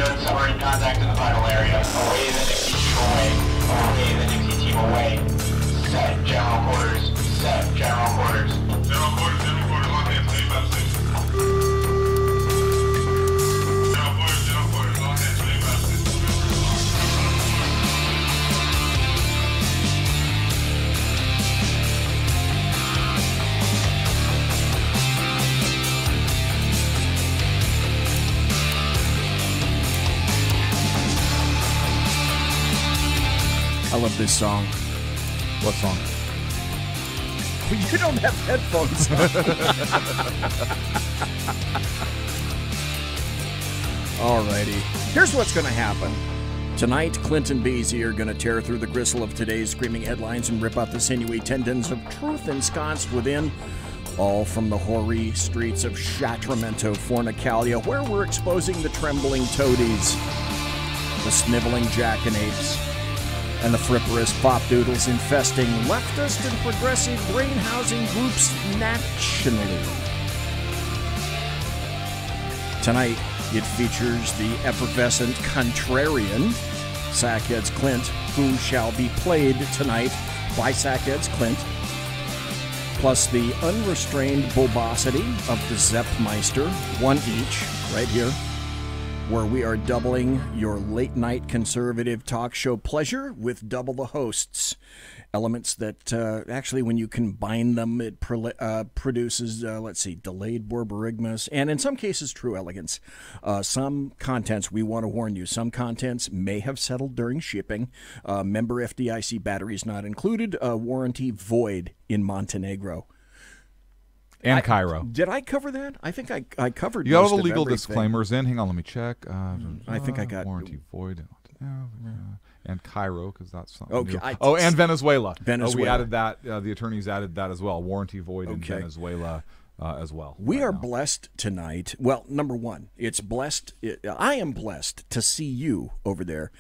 Note submarine contact in the vital area. Away the Nixie team away. Away the Nixie team away. Set general quarters. Set general quarters. General quarters, on hand, same battle station. General quarters, on hand, same battle station. I love this song. What song? You don't have headphones on. Alrighty. Here's what's going to happen. Tonight, Clint and Beasy are going to tear through the gristle of today's screaming headlines and rip out the sinewy tendons of truth ensconced within, all from the hoary streets of Sacramento, Fornicalia, where we're exposing the trembling toadies, the sniveling jackanapes, and the fripperous fopdoodles infesting leftist and progressive brain-housing groups nationally. Tonight, it features the effervescent contrarian, Sackhead's Clint, who shall be played tonight by Sackhead's Clint, plus the unrestrained bulbosity of the Zeppmeister, one each, right here, where we are doubling your late-night conservative talk show pleasure with double the hosts. Elements that, actually, when you combine them, it produces, delayed borborygmus, and in some cases, true elegance. Some contents, we want to warn you, some contents may have settled during shipping. Member FDIC batteries not included. Warranty void in Montenegro. And Cairo. Did I cover that? I think I covered You got most all the of legal everything. disclaimers in. Hang on, let me check. I think I got... Warranty void. And Cairo, because that's something Okay, new. And Venezuela. Venezuela. We added that. The attorneys added that as well. Warranty void in Venezuela as well. We are blessed tonight. Well, number one, it's blessed. I am blessed to see you over there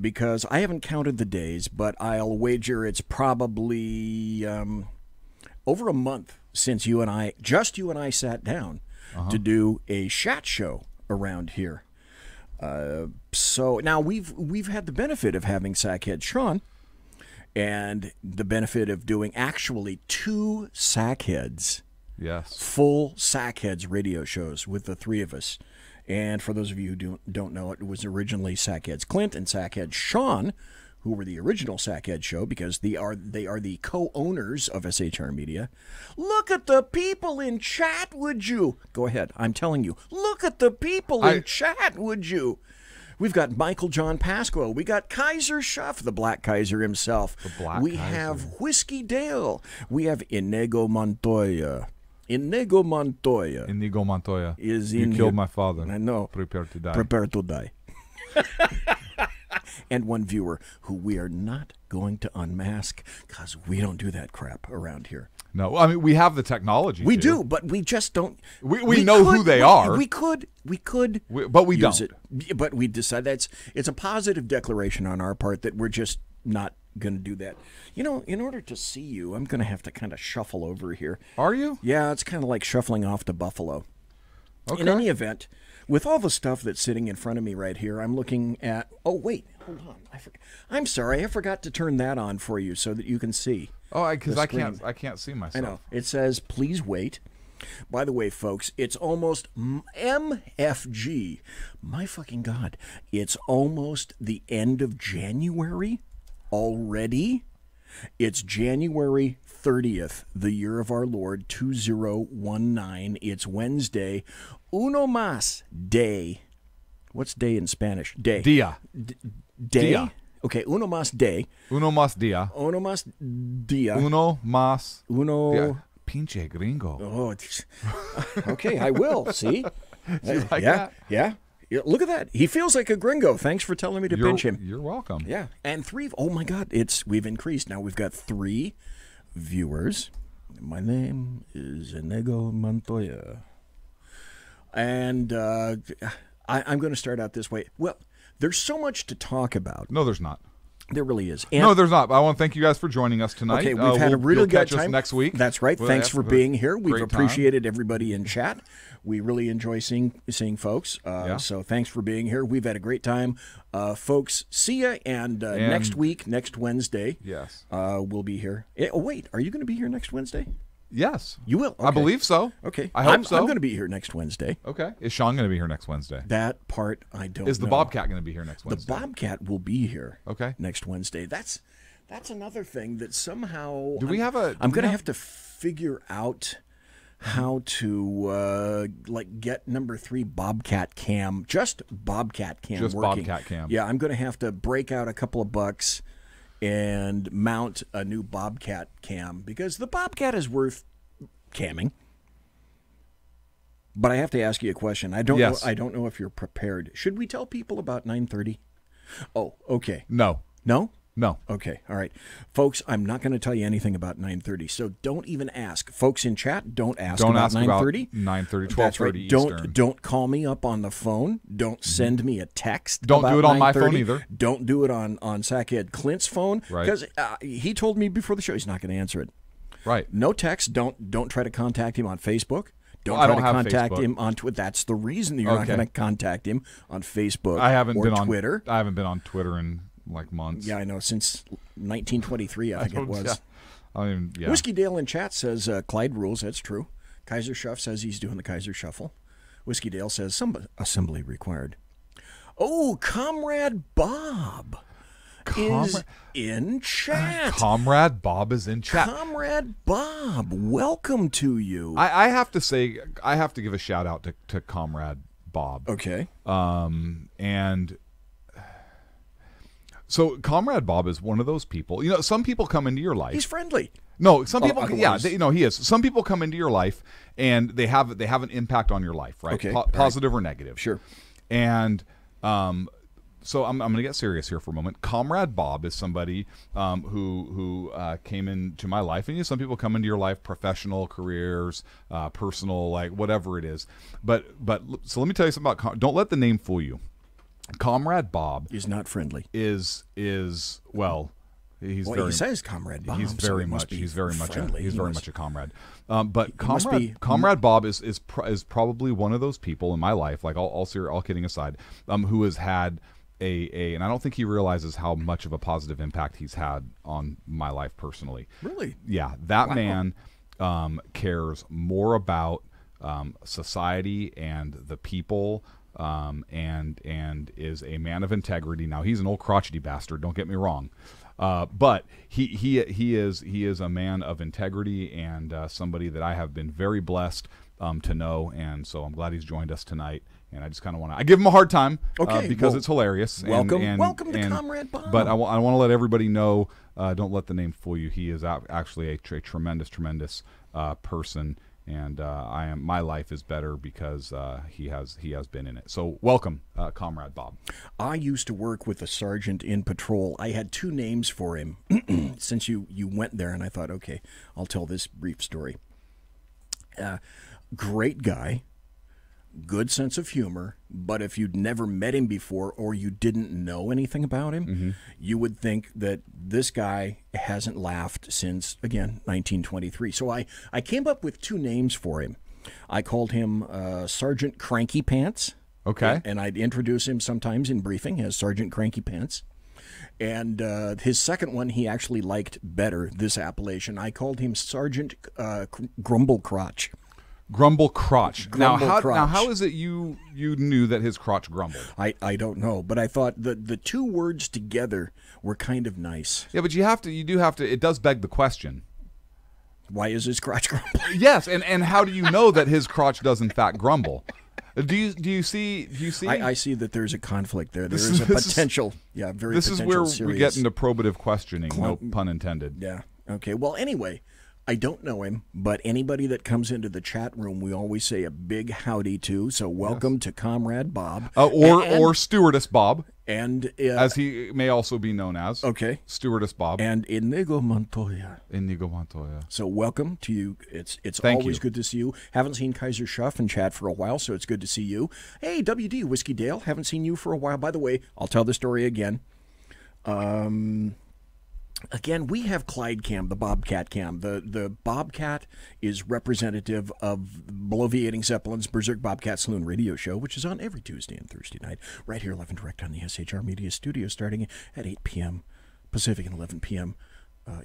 because I haven't counted the days, but I'll wager it's probably over a month since you and I sat down to do a chat show around here. So now we've had the benefit of having Sackhead Sean and the benefit of doing actually 2 Sackheads. Yes. Full Sackheads radio shows with the 3 of us. And for those of you who don't know, it was originally Sackheads Clint and Sackhead Sean, who were the original Sackhead show because they are the co-owners of SHR Media. Look at the people in chat, would you? Go ahead. I'm telling you. Look at the people in chat, would you? We've got Michael John Pasquo. We got Kaiser Schuff, the Black Kaiser himself. We have Whiskey Dale. We have Inigo Montoya. Inigo Montoya. You killed my father. I know. Prepare to die. Prepare to die. And one viewer who we are not going to unmask because we don't do that crap around here. No, I mean, we have the technology. We do, but we just don't. We know who they are. We could, but we use don't. it. But we decide it's a positive declaration on our part that we're just not going to do that. You know, in order to see you, I'm going to have to kind of shuffle over here. Are you? Yeah, it's kind of like shuffling off to Buffalo. Okay. In any event, with all the stuff that's sitting in front of me right here, I'm looking at... Oh, wait. Hold on. I'm sorry. I forgot to turn that on for you so that you can see. Oh, because I can't see myself. I know. It says, please wait. By the way, folks, it's almost MFG. My fucking God. It's almost the end of January already. It's January 30th, the year of our Lord, 2019. It's Wednesday. Uno más day. What's day in Spanish? Day. Dia. Day? Dia. Okay, uno más day. Uno más dia. Uno más dia. Uno más. Uno. Dia. Pinche gringo. Oh, okay, I will. See? Like that? Yeah. Look at that. He feels like a gringo. Thanks for telling me to pinch him. You're welcome. Yeah. And 3. Oh, my God. We've increased. Now we've got 3 viewers. My name is Inigo Montoya. And I'm going to start out this way. Well, there's so much to talk about. No, there's not. There really is. And no, there's not. I want to thank you guys for joining us tonight. Okay, we've had a really good catch time. us next week. That's right. Thanks for being here. We've appreciated everybody in chat. We really enjoy seeing folks. So thanks for being here. We've had a great time. Folks, see ya. And next week, next Wednesday, yes, we'll be here. Oh, wait. Are you going to be here next Wednesday? Yes. You will? Okay. I believe so. Okay. I hope so. I'm going to be here next Wednesday. Okay. Is Sean going to be here next Wednesday? That part I don't know. Is the Bobcat going to be here next Wednesday? The Bobcat will be here next Wednesday. That's another thing that somehow I'm going to have to figure out how to get number 3 Bobcat cam, just Bobcat cam working. Bobcat cam. Yeah, I'm going to have to break out a couple of bucks and mount a new Bobcat cam because the Bobcat is worth camming. But I have to ask you a question. I don't know if you're prepared. Should we tell people about 9:30? Oh, okay. No. No? No. Okay. All right. Folks, I'm not going to tell you anything about 9:30, so don't even ask. Folks in chat, don't ask about 9:30. 9:30, 12:30 That's right. Eastern. Don't call me up on the phone. Don't send me a text. Don't do it on my phone 9:30. either. Don't do it on Sackhead Clint's phone. Right. Because he told me before the show he's not going to answer it. Right. No text. Don't try to contact him on Facebook. Don't I try don't to have contact Facebook. him on Twitter. That's the reason that you're not going to contact him on Facebook or Twitter. I haven't been on Twitter in like months. Yeah, I know. Since 1923, I think it was. Yeah. Whiskey Dale in chat says Clyde rules. That's true. Kaiser Shuff says he's doing the Kaiser Shuffle. Whiskey Dale says some assembly required. Oh, Comrade Bob is in chat. Comrade Bob is in chat. Comrade Bob, welcome to you. I have to say, I have to give a shout out to Comrade Bob. Okay. And so Comrade Bob is one of those people. You know, some people come into your life. He's friendly. No, some people. Otherwise. He is. Some people come into your life and they have an impact on your life, right? Okay. Positive or negative. Sure. And so I'm going to get serious here for a moment. Comrade Bob is somebody who came into my life, and some people come into your life, professional careers, personal, like whatever it is. But so let me tell you something about. Don't let the name fool you. Comrade Bob is not friendly. Is well. He says Comrade Bob. He's very much friendly. He's very much a comrade. But Comrade Bob is probably one of those people in my life, like all kidding aside, who has had and I don't think he realizes how much of a positive impact he's had on my life personally. Really? Yeah, that man cares more about society and the people. And is a man of integrity. Now he's an old crotchety bastard. Don't get me wrong, but he is a man of integrity and somebody that I have been very blessed to know. And so I'm glad he's joined us tonight. And I just kind of want to give him a hard time because it's hilarious. Welcome to Comrade Bob. But I want to let everybody know. Don't let the name fool you. He is actually a tremendous person. And my life is better because he has been in it. So welcome, Comrade Bob. I used to work with a sergeant in patrol. I had 2 names for him since you went there, and I thought, okay, I'll tell this brief story. Great guy, good sense of humor, but if you'd never met him before or you didn't know anything about him, you would think that this guy hasn't laughed since, again, 1923. So I came up with 2 names for him. I called him Sergeant Cranky Pants. Okay. And I'd introduce him sometimes in briefing as Sergeant Cranky Pants. And his second one he actually liked better, this appellation. I called him Sergeant Grumble Crotch. Grumble crotch. Now crotch. How is it you knew that his crotch grumbled? I don't know, but I thought the 2 words together were kind of nice. Yeah, but you do have to. It does beg the question. Why is his crotch grumbling? Yes, and how do you know that his crotch does in fact grumble? Do you see? I see that there's a conflict there. There is a potential. This is where we get into probative questioning. No pun intended. Yeah. Okay. Well, anyway. I don't know him, but anybody that comes into the chat room, we always say a big howdy to. So welcome to Comrade Bob. Or Stewardess Bob. And as he may also be known as. Okay. Stewardess Bob. And Inigo Montoya. So welcome to you. It's always good to see you. Haven't seen Kaiser Shuff in chat for a while, so it's good to see you. Hey, WD, Whiskey Dale. Haven't seen you for a while. By the way, I'll tell the story again. Again, we have Clyde Cam, the Bobcat Cam. The Bobcat is representative of Bloviating Zeppelin's Berserk Bobcat Saloon radio show, which is on every Tuesday and Thursday night, right here live and direct on the SHR Media Studio, starting at 8 p.m. Pacific and 11 p.m.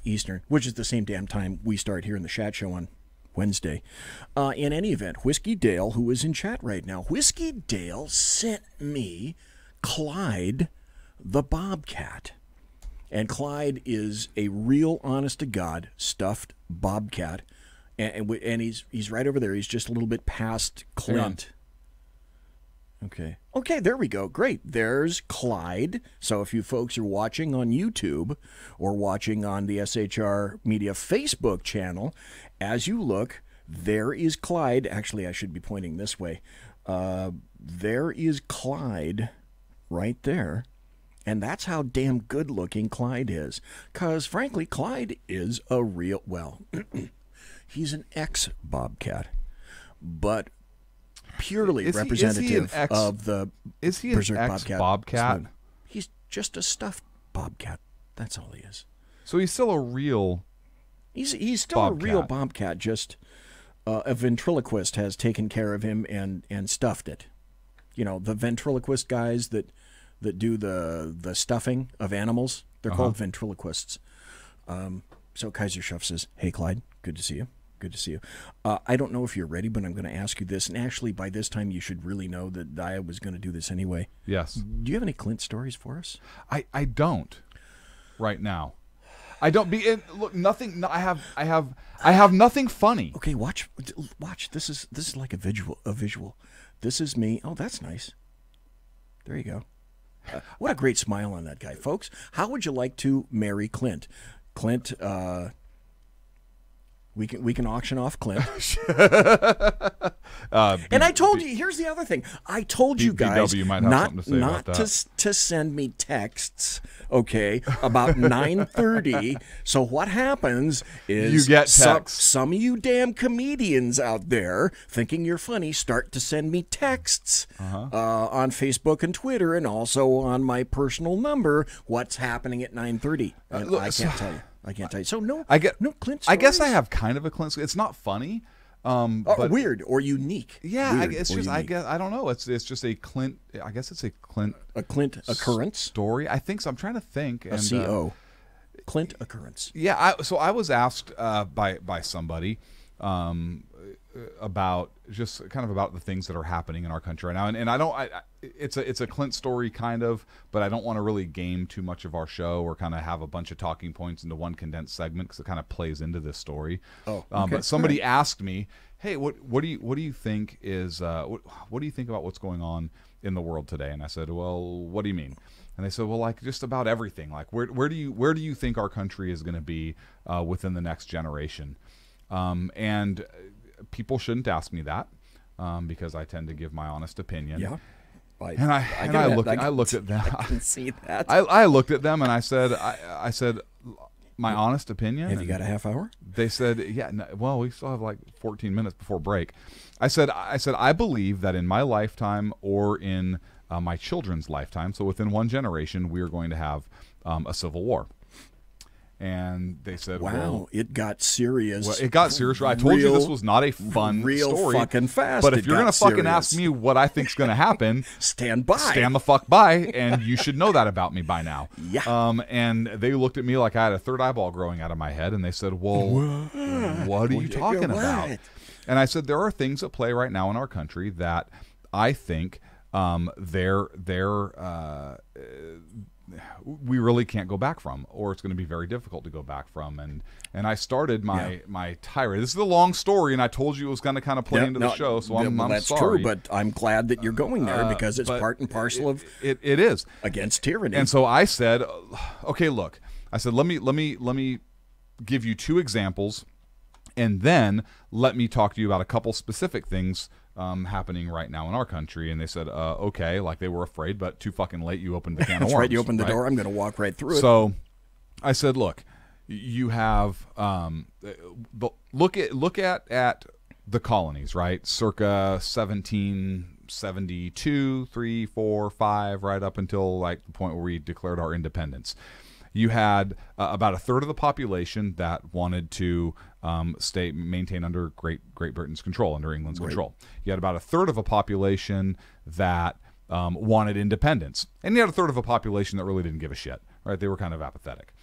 Eastern, which is the same damn time we start here in the Chat Show on Wednesday. In any event, Whiskey Dale, who is in chat right now, Whiskey Dale sent me Clyde the Bobcat. And Clyde is a real, honest-to-God, stuffed bobcat. And he's right over there. He's just a little bit past Clint. Okay. Okay, there we go. Great. There's Clyde. So if you folks are watching on YouTube or watching on the SHR Media Facebook channel, as you look, there is Clyde. Actually, I should be pointing this way. There is Clyde right there. And that's how damn good-looking Clyde is. Because, frankly, Clyde is a real, well, he's an ex-Bobcat, but purely representative of the Berserk Bobcat. He's just a stuffed Bobcat. That's all he is. So he's still a real He's still Bobcat. A real Bobcat, just a ventriloquist has taken care of him and stuffed it. You know, the ventriloquist guys that do the stuffing of animals. They're called ventriloquists. So Kaiser Schuff says, "Hey, Clyde, good to see you. Good to see you. I don't know if you're ready, but I'm going to ask you this. And actually, by this time, you should really know that I was going to do this anyway. Yes. Do you have any Clint stories for us? I don't. Right now, I don't. Look, nothing. I have nothing funny. Okay, watch. This is like a visual. This is me. Oh, that's nice. There you go. What a great smile on that guy, folks. How would you like to marry Clint? Clint, we can auction off Clint. And I told you, here's the other thing. I told you guys not to send me texts, okay, about 9:30. So what happens is you get texts. Some of you damn comedians out there thinking you're funny start to send me texts on Facebook and Twitter and also on my personal number. What's happening at 9:30? I can't tell you. I can't tell you. So no Clint stories? I guess I have kind of a Clint. It's not funny. But weird or unique. Yeah, it's just unique. I guess I don't know. It's just a Clint. I guess it's a Clint occurrence story. I think so. I'm trying to think. A CO. Clint occurrence. Yeah. So I was asked by somebody about just kind of about the things that are happening in our country right now, and I don't. It's a Clint story kind of, but I don't want to really game too much of our show or kind of have a bunch of talking points into one condensed segment because it kind of plays into this story. Oh, okay. But somebody asked me, "Hey, what do you think is what do you think about what's going on in the world today?" And I said, "Well, what do you mean?" And they said, "Well, like just about everything. Like where do you think our country is going to be within the next generation?" And people shouldn't ask me that because I tend to give my honest opinion. Yeah. I looked at them. I can see that. I looked at them and I said, my honest opinion. Have you got a half hour? They said, yeah. No, well, we still have like 14 minutes before break. I said, I believe that in my lifetime or in my children's lifetime, so within one generation, we are going to have a civil war. And they said, "Wow, well, it got serious." Well, it got serious. I told you this was not a fun story. Fucking fast. But if you're going to fucking ask me what I think's going to happen, stand by. Stand the fuck by, and you should know that about me by now. Yeah. And they looked at me like I had a third eyeball growing out of my head, and they said, "Well, what are you talking about?" And I said, "There are things at play right now in our country that I think we really can't go back from, or it's going to be very difficult to go back from." And I started my tirade. This is a long story, and I told you it was going to kind of play into the show, so I'm that's sorry. True, but I'm glad that you're going there because it's part and parcel of it is against tyranny. And so I said, okay, look, I said, let me give you two examples, and then let me talk to you about a couple specific things happening right now in our country. And they said, okay, like they were afraid, but too fucking late. You opened the can of worms. That's right. You opened the door. I'm going to walk right through it. So I said, look, you have look at the colonies, right? Circa 17 72, 3, 4, 5, right up until like the point where we declared our independence. You had about a third of the population that wanted to maintain under Great Britain's control, under England's control. You had about a third of a population that wanted independence, and you had a third of a population that really didn't give a shit. Right? They were kind of apathetic.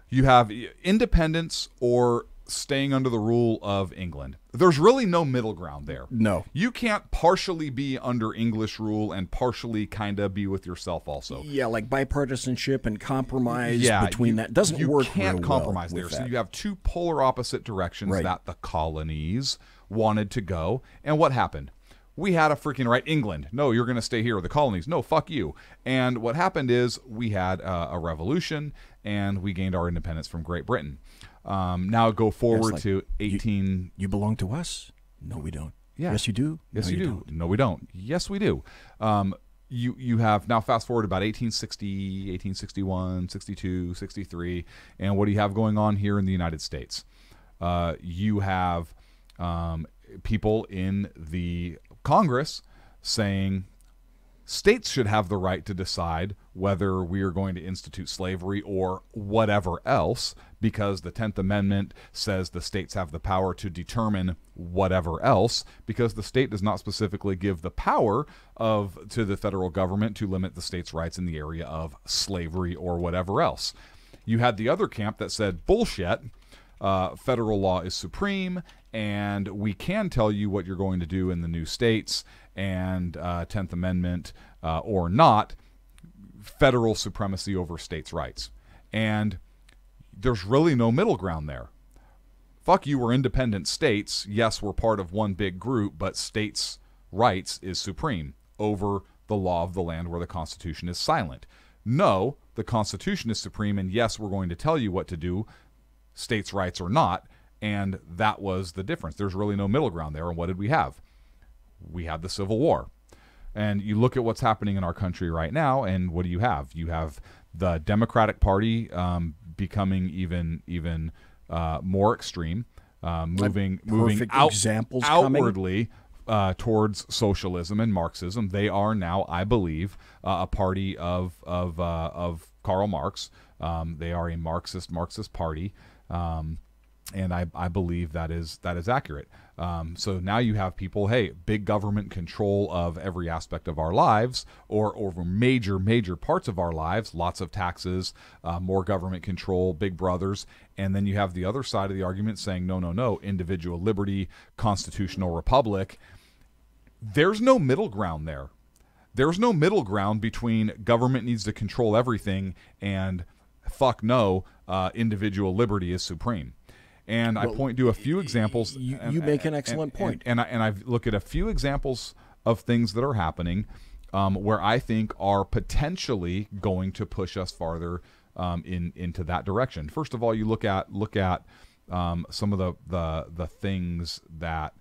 You have independence or staying under the rule of England. There's really no middle ground there. No. You can't partially be under English rule and partially kind of be with yourself also. Yeah, like bipartisanship and compromise between that doesn't you work. You can't real compromise well there. with So that. you have two polar opposite directions that the colonies wanted to go. And what happened? We had a freaking right. England, no, you're going to stay here. The colonies, no, fuck you. And what happened is we had a revolution and we gained our independence from Great Britain. Now go forward to 18... You belong to us? No, we don't. Yeah. Yes, you do? Yes, no, you do. Don't. No, we don't. Yes, we do. You have now fast forward about 1860, 1861, 62, 63, and what do you have going on here in the United States? You have people in the Congress saying states should have the right to decide whether we are going to institute slavery or whatever else, because the 10th Amendment says the states have the power to determine whatever else, because the state does not specifically give the power to the federal government to limit the states' rights in the area of slavery or whatever else. You had the other camp that said, bullshit, federal law is supreme, and we can tell you what you're going to do in the new states, and 10th Amendment or not, federal supremacy over states' rights. And there's really no middle ground there. Fuck you, we're independent states. Yes, we're part of one big group, but states' rights is supreme over the law of the land where the Constitution is silent. No, the Constitution is supreme, and yes, we're going to tell you what to do, states' rights or not, and that was the difference. There's really no middle ground there, and what did we have? We had the Civil War. And you look at what's happening in our country right now, and what do you have? You have the Democratic Party becoming even more extreme, moving outwardly towards socialism and Marxism. They are now, I believe, a party of Karl Marx. They are a Marxist party. And I believe that is accurate. So now you have people, hey, big government control of every aspect of our lives, or over major parts of our lives, lots of taxes, more government control, big brothers. And then you have the other side of the argument saying, no, individual liberty, constitutional republic. There's no middle ground there. There's no middle ground between government needs to control everything and fuck no, individual liberty is supreme. And I point to a few examples. You make an excellent point. And I look at a few examples of things that are happening where I think are potentially going to push us farther into that direction. First of all, you look at some of the things that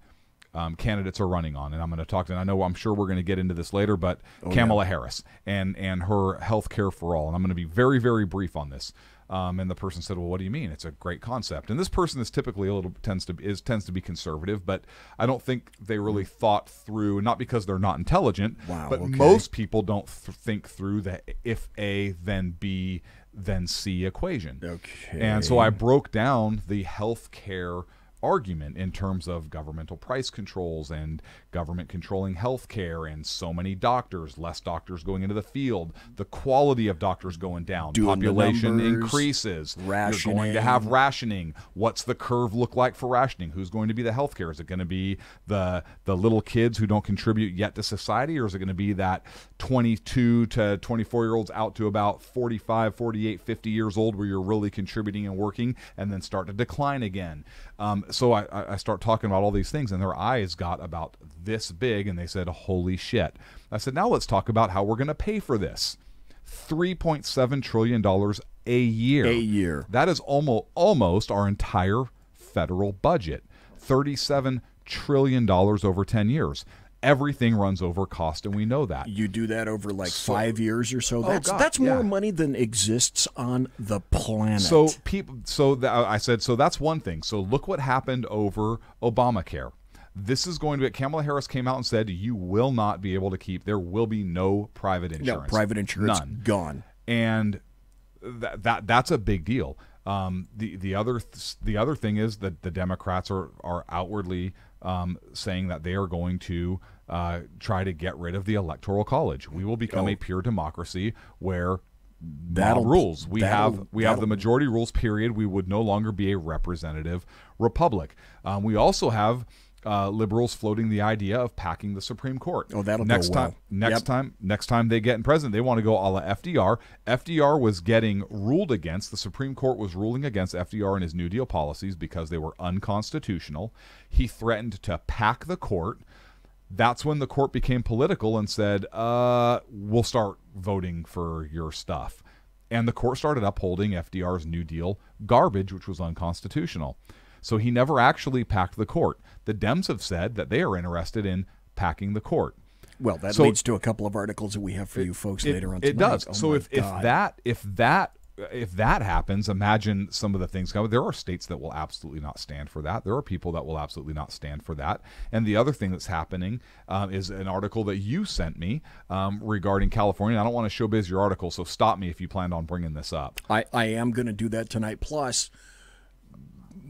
candidates are running on, and I'm going to talk to. And I'm sure we're going to get into this later, but Kamala Harris and her health care for all. And I'm going to be very, very brief on this. And the person said, well, what do you mean? It's a great concept. And this person is typically tends to be conservative, but I don't think they really thought through, not because they're not intelligent, but most people don't think through the if A, then B, then C equation. Okay. And so I broke down the health care argument in terms of governmental price controls and government controlling health care and so many doctors, less doctors going into the field, the quality of doctors going down, population increases, rationing. You're going to have rationing. What's the curve look like for rationing? Who's going to be the health care? Is it going to be the little kids who don't contribute yet to society, or is it going to be that 22 to 24-year-olds out to about 45, 48, 50 years old where you're really contributing and working and then start to decline again? So I start talking about all these things, and their eyes got about this big, and they said, holy shit. I said, now let's talk about how we're going to pay for this. $3.7 trillion a year. A year. That is almost our entire federal budget. $37 trillion over 10 years. Everything runs over cost, and we know that. You do that over 5 years or so. God, That's more money than exists on the planet. I said, so that's one thing. So look what happened over Obamacare. This is going to be. Kamala Harris came out and said, you will not be able to keep. There will be no private insurance. No, private insurance, none. Gone. And that's a big deal. The other thing is that the Democrats are outwardly saying that they are going to try to get rid of the Electoral College. We will become a pure democracy where mob rules. We have the majority rules. Period. We would no longer be a representative republic. We also have liberals floating the idea of packing the Supreme Court. Oh, that'll next go well. Next time they get in president, they want to go a la FDR. FDR was getting ruled against. The Supreme Court was ruling against FDR and his New Deal policies because they were unconstitutional. He threatened to pack the court. That's when the court became political and said, we'll start voting for your stuff. And the court started upholding FDR's New Deal garbage, which was unconstitutional. So he never actually packed the court. The Dems have said that they are interested in packing the court. Well, that leads to a couple of articles that we have for you folks later on tonight. It does. Oh, so if that happens, imagine some of the things coming. There are states that will absolutely not stand for that. There are people that will absolutely not stand for that. And the other thing that's happening is an article that you sent me regarding California. I don't want to showbiz your article, so stop me if you planned on bringing this up. I am going to do that tonight. Plus,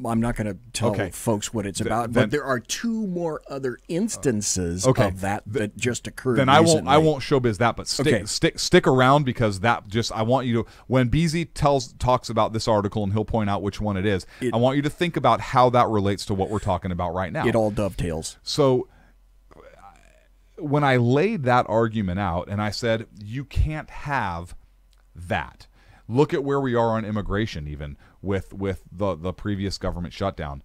I'm not going to tell folks what it's about, but there are two more other instances of that just occurred. Then recently. I won't showbiz that, but stick around because I want you to, when BZ talks about this article and he'll point out which one it is, I want you to think about how that relates to what we're talking about right now. It all dovetails. So when I laid that argument out and I said you can't have that. Look at where we are on immigration, even with the previous government shutdown.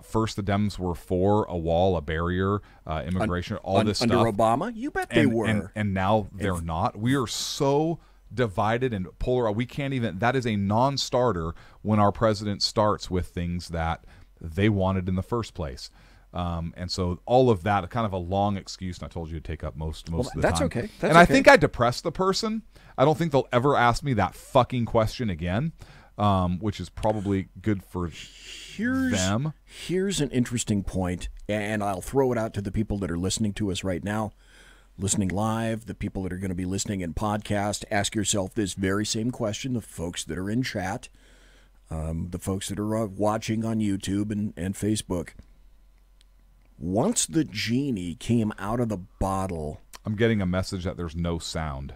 First, the Dems were for a wall, a barrier, immigration, all this stuff. Under Obama? You bet they were. And now they're not. We are so divided and polar. We can't even. That is a non-starter when our president starts with things that they wanted in the first place. And so all of that, kind of a long excuse, and I told you to take up most of the time. That's okay. I think I depressed the person. I don't think they'll ever ask me that fucking question again, which is probably good for them. Here's an interesting point, and I'll throw it out to the people that are listening to us right now, listening live, the people that are going to be listening in podcast. Ask yourself this very same question, the folks that are in chat, the folks that are watching on YouTube and Facebook. Once the genie came out of the bottle... I'm getting a message that there's no sound.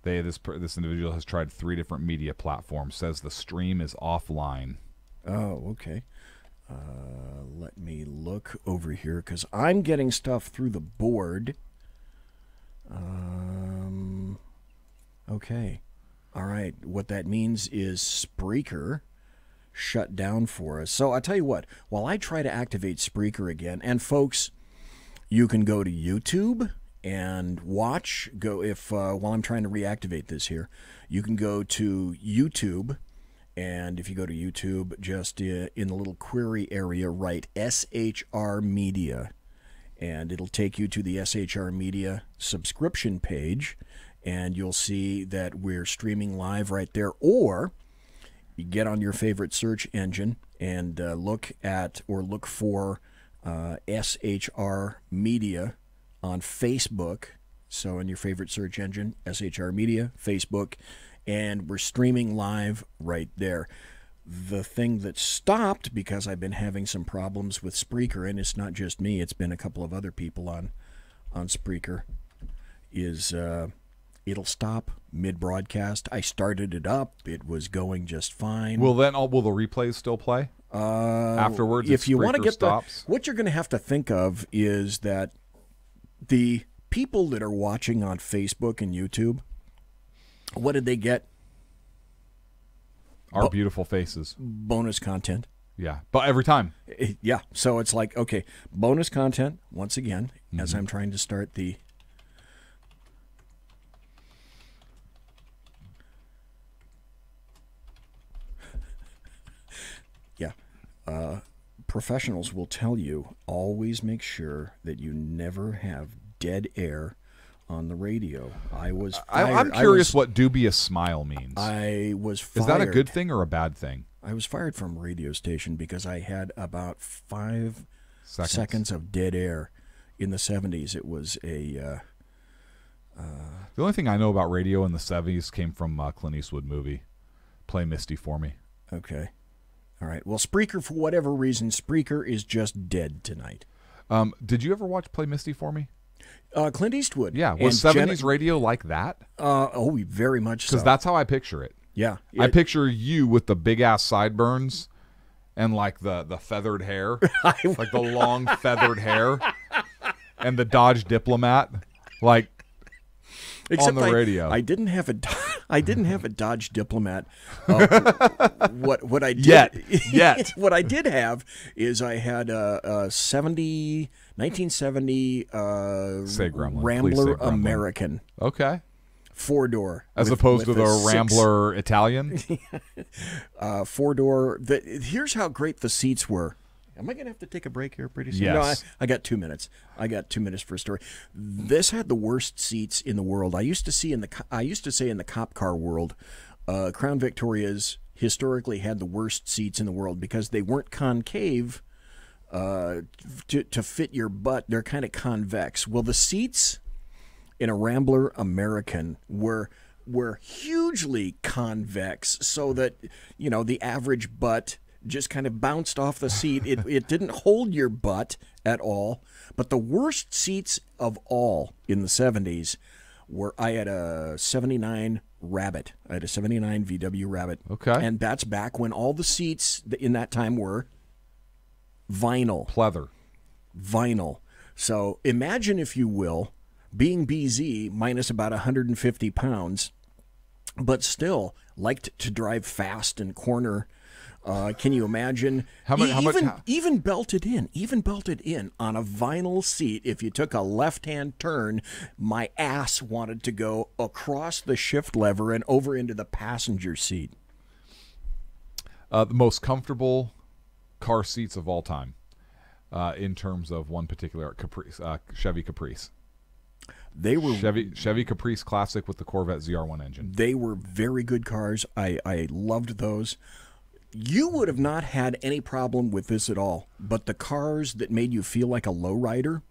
This individual has tried 3 different media platforms, says the stream is offline. Oh, okay. Let me look over here, because I'm getting stuff through the board. Okay. All right. What that means is Spreaker shut down for us. So I tell you what, while I try to activate Spreaker again, and folks, you can go to YouTube and watch. While I'm trying to reactivate this here, you can go to YouTube, and if you go to YouTube, just in the little query area, write SHR Media, and it'll take you to the SHR Media subscription page, and you'll see that we're streaming live right there. Or you get on your favorite search engine and look for SHR Media on Facebook. So in your favorite search engine, SHR Media, Facebook, and we're streaming live right there. The thing that stopped, because I've been having some problems with Spreaker, and it's not just me, it's been a couple of other people on Spreaker, is it'll stop mid-broadcast. I started it up. It was going just fine. Will the replays still play afterwards? If you want to get what you're going to have to think of is that the people that are watching on Facebook and YouTube, what did they get? Our beautiful faces. Bonus content. Yeah, but every time. Yeah, so it's like, okay, bonus content, once again, as I'm trying to start the... Yeah. Professionals will tell you, always make sure that you never have dead air on the radio. I'm curious what dubious smile means. I was fired. Is that a good thing or a bad thing? I was fired from a radio station because I had about 5 seconds of dead air. In the 70s, it was a... the only thing I know about radio in the 70s came from Clint Eastwood movie, Play Misty for Me. Okay. All right. Well, Spreaker, for whatever reason, Spreaker is just dead tonight. Did you ever watch Play Misty for Me? Clint Eastwood. Yeah. Was 70s radio like that? Very much so. Because that's how I picture it. Yeah. I picture you with the big-ass sideburns and, like, the feathered hair. Like the long feathered hair. And the Dodge Diplomat. Like... Except on the radio. I didn't have a Dodge Diplomat. What I did Yet. What I did have is I had a 1970 Rambler American. Okay. 4-door. As opposed to the Rambler Italian? 4-door. Here's how great the seats were. Am I going to have to take a break here pretty soon? Yes. No, I got 2 minutes. I got 2 minutes for a story. This had the worst seats in the world. I used to say in the cop car world, Crown Victorias historically had the worst seats in the world because they weren't concave to fit your butt. They're kind of convex. Well, the seats in a Rambler American were hugely convex, so that the average butt just kind of bounced off the seat. It didn't hold your butt at all. But the worst seats of all in the 70s were, I had a 79 Rabbit. I had a 79 VW Rabbit. Okay. And that's back when all the seats in that time were vinyl. Pleather. Vinyl. So imagine, if you will, being BZ minus about 150 pounds, but still liked to drive fast and corner. Can you imagine? Even belted in on a vinyl seat. If you took a left-hand turn, my ass wanted to go across the shift lever and over into the passenger seat. The most comfortable car seats of all time, in terms of one particular Chevy Caprice. They were Chevy Caprice Classic with the Corvette ZR1 engine. They were very good cars. I loved those. You would have not had any problem with this at all, but the cars that made you feel like a lowrider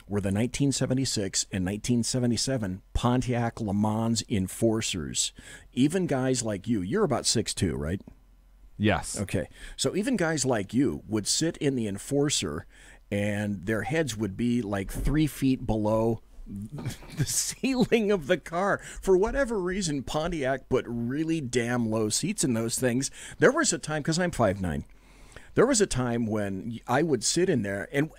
were the 1976 and 1977 Pontiac Le Mans Enforcers. Even guys like you're about 6'2", right? Yes. Okay. So even guys like you would sit in the Enforcer, and their heads would be like 3 feet below the ceiling of the car. For whatever reason, Pontiac put really damn low seats in those things. There was a time, because I'm 5'9", there was a time when I would sit in there, and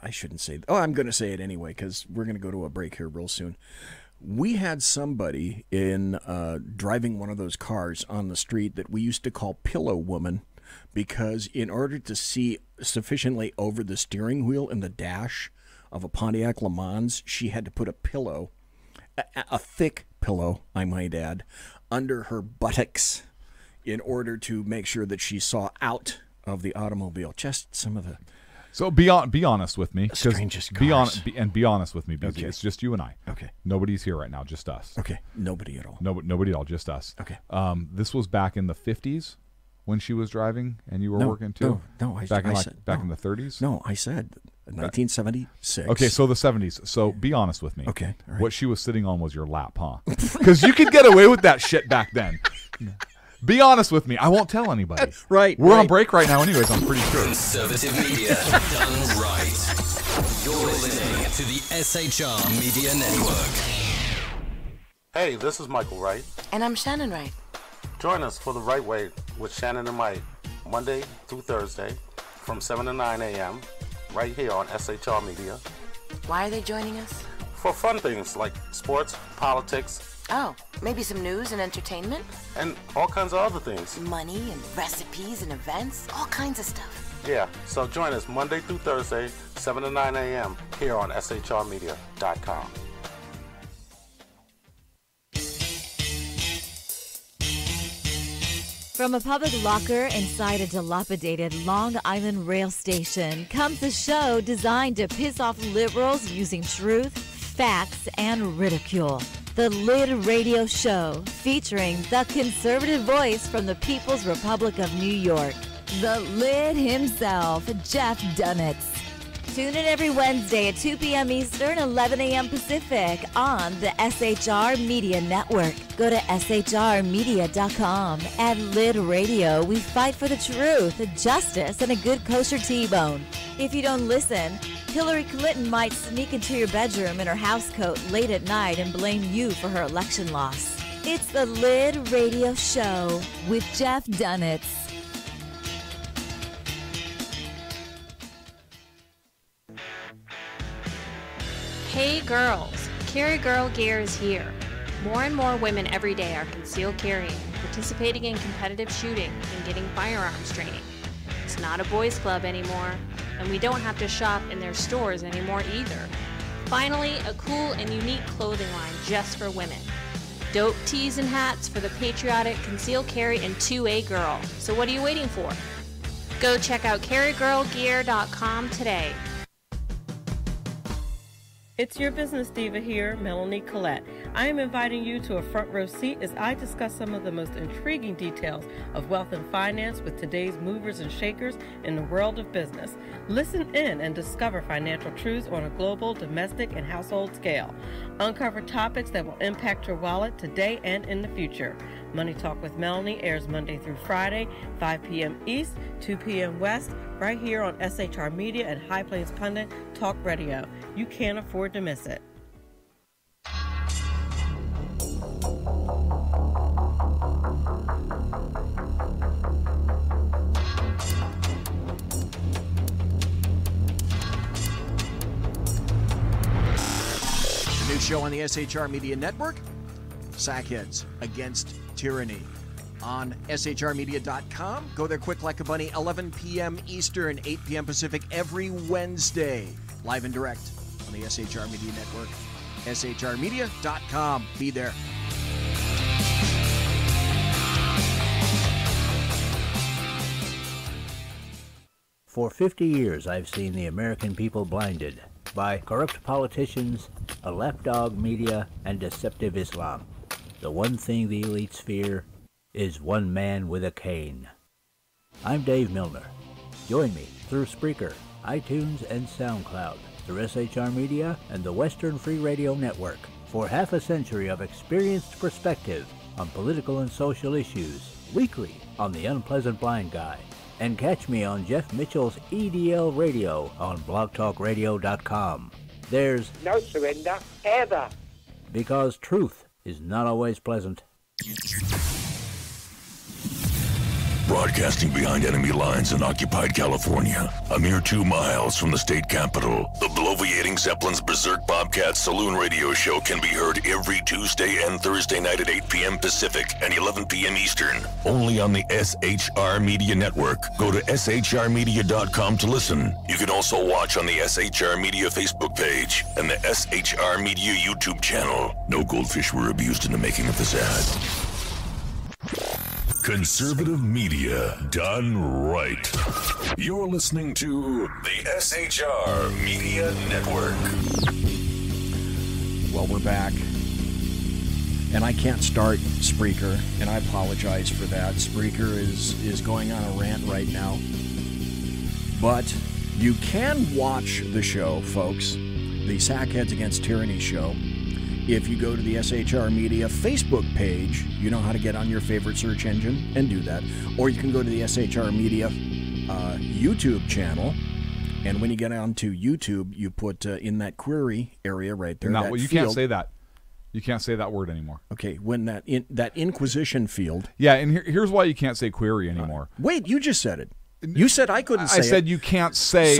I shouldn't say, I'm going to say it anyway, because we're going to go to a break here real soon. We had somebody in driving one of those cars on the street that we used to call Pillow Woman, because in order to see sufficiently over the steering wheel and the dash of a Pontiac Le Mans, she had to put a pillow, a thick pillow, I might add, under her buttocks in order to make sure that she saw out of the automobile. Just some of the... So be honest with me. Strangest cars. Be honest with me, BZ. Okay. It's just you and I. Okay. Nobody's here right now, just us. Okay. Nobody at all. Nobody at all, just us. Okay. This was back in the 50s when she was driving and you were working too? No. Back in the 30s? No, I said 1976. Okay, so the 70s. So be honest with me. Okay. All right. What she was sitting on was your lap, huh? Because you could get away with that shit back then. Be honest with me. I won't tell anybody. Right. We're on break right now anyways, I'm pretty sure. Conservative media done right. You're listening to the SHR Media Network. Hey, this is Michael Wright. And I'm Shannon Wright. Join us for The Right Way with Shannon and Mike, Monday through Thursday from 7 to 9 a.m. right here on SHR Media. Why are they joining us? For fun things like sports, politics, Oh, maybe some news and entertainment? and all kinds of other things. Money and recipes and events, all kinds of stuff. Yeah, so join us Monday through Thursday, 7 to 9 a.m. here on shrmedia.com. From a public locker inside a dilapidated Long Island rail station comes a show designed to piss off liberals using truth, facts, and ridicule. The Lid Radio Show, featuring the conservative voice from the People's Republic of New York, the Lid himself, Jeff Dunitz. Tune in every Wednesday at 2 p.m. Eastern, 11 a.m. Pacific on the SHR Media Network. Go to shrmedia.com. At Lid Radio, we fight for the truth, justice, and a good kosher T-bone. If you don't listen, Hillary Clinton might sneak into your bedroom in her housecoat late at night and blame you for her election loss. It's the Lid Radio Show with Jeff Dunitz. Hey girls, Carry Girl Gear is here. More and more women every day are concealed carrying, participating in competitive shooting, and getting firearms training. It's not a boys' club anymore, and we don't have to shop in their stores anymore either. Finally, a cool and unique clothing line just for women. Dope tees and hats for the patriotic concealed carry and 2A girl. So what are you waiting for? Go check out carrygirlgear.com today. It's your business diva here, Melanie Collette. I am inviting you to a front row seat as I discuss some of the most intriguing details of wealth and finance with today's movers and shakers in the world of business. Listen in and discover financial truths on a global, domestic, and household scale. Uncover topics that will impact your wallet today and in the future. Money Talk with Melanie airs Monday through Friday, 5 p.m. East, 2 p.m. West, right here on SHR Media and High Plains Pundit Talk Radio. You can't afford to miss it. The new show on the SHR Media Network, Sackheads Against Tyranny. On shrmedia.com. Go there quick like a bunny, 11 p.m. Eastern, 8 p.m. Pacific every Wednesday. Live and direct on the SHR Media Network. shrmedia.com. Be there. For 50 years, I've seen the American people blinded by corrupt politicians, a lapdog media, and deceptive Islam. The one thing the elites fear is one man with a cane. I'm Dave Milner. Join me through Spreaker, iTunes, and SoundCloud, through SHR Media and the Western Free Radio Network, for half a century of experienced perspective on political and social issues, weekly on The Unpleasant Blind Guy. And catch me on Jeff Mitchell's EDL Radio on blogtalkradio.com. There's no surrender, ever. Because truth is not always pleasant. Broadcasting behind enemy lines in occupied California, a mere 2 miles from the state capital, the bloviating Zeppelin's Berserk Bobcat Saloon radio show can be heard every Tuesday and Thursday night at 8 p.m. Pacific and 11 p.m. Eastern, only on the SHR Media Network. Go to shrmedia.com to listen. You can also watch on the SHR Media Facebook page and the SHR Media YouTube channel. No goldfish were abused in the making of this ad. Conservative media done right. You're listening to the SHR Media Network. Well, we're back. And I can't start Spreaker, and I apologize for that. Spreaker is going on a rant right now. But you can watch the show, folks, the Sackheads Against Tyranny show. If you go to the SHR Media Facebook page, you know how to get on your favorite search engine and do that. Or you can go to the SHR Media YouTube channel, and when you get onto YouTube, you put in that query area right there. Well, you can't say that. You can't say that word anymore. Okay, when that Inquisition field. Yeah, and here's why you can't say query anymore. Wait, you just said it. You said I couldn't say it. I said you can't say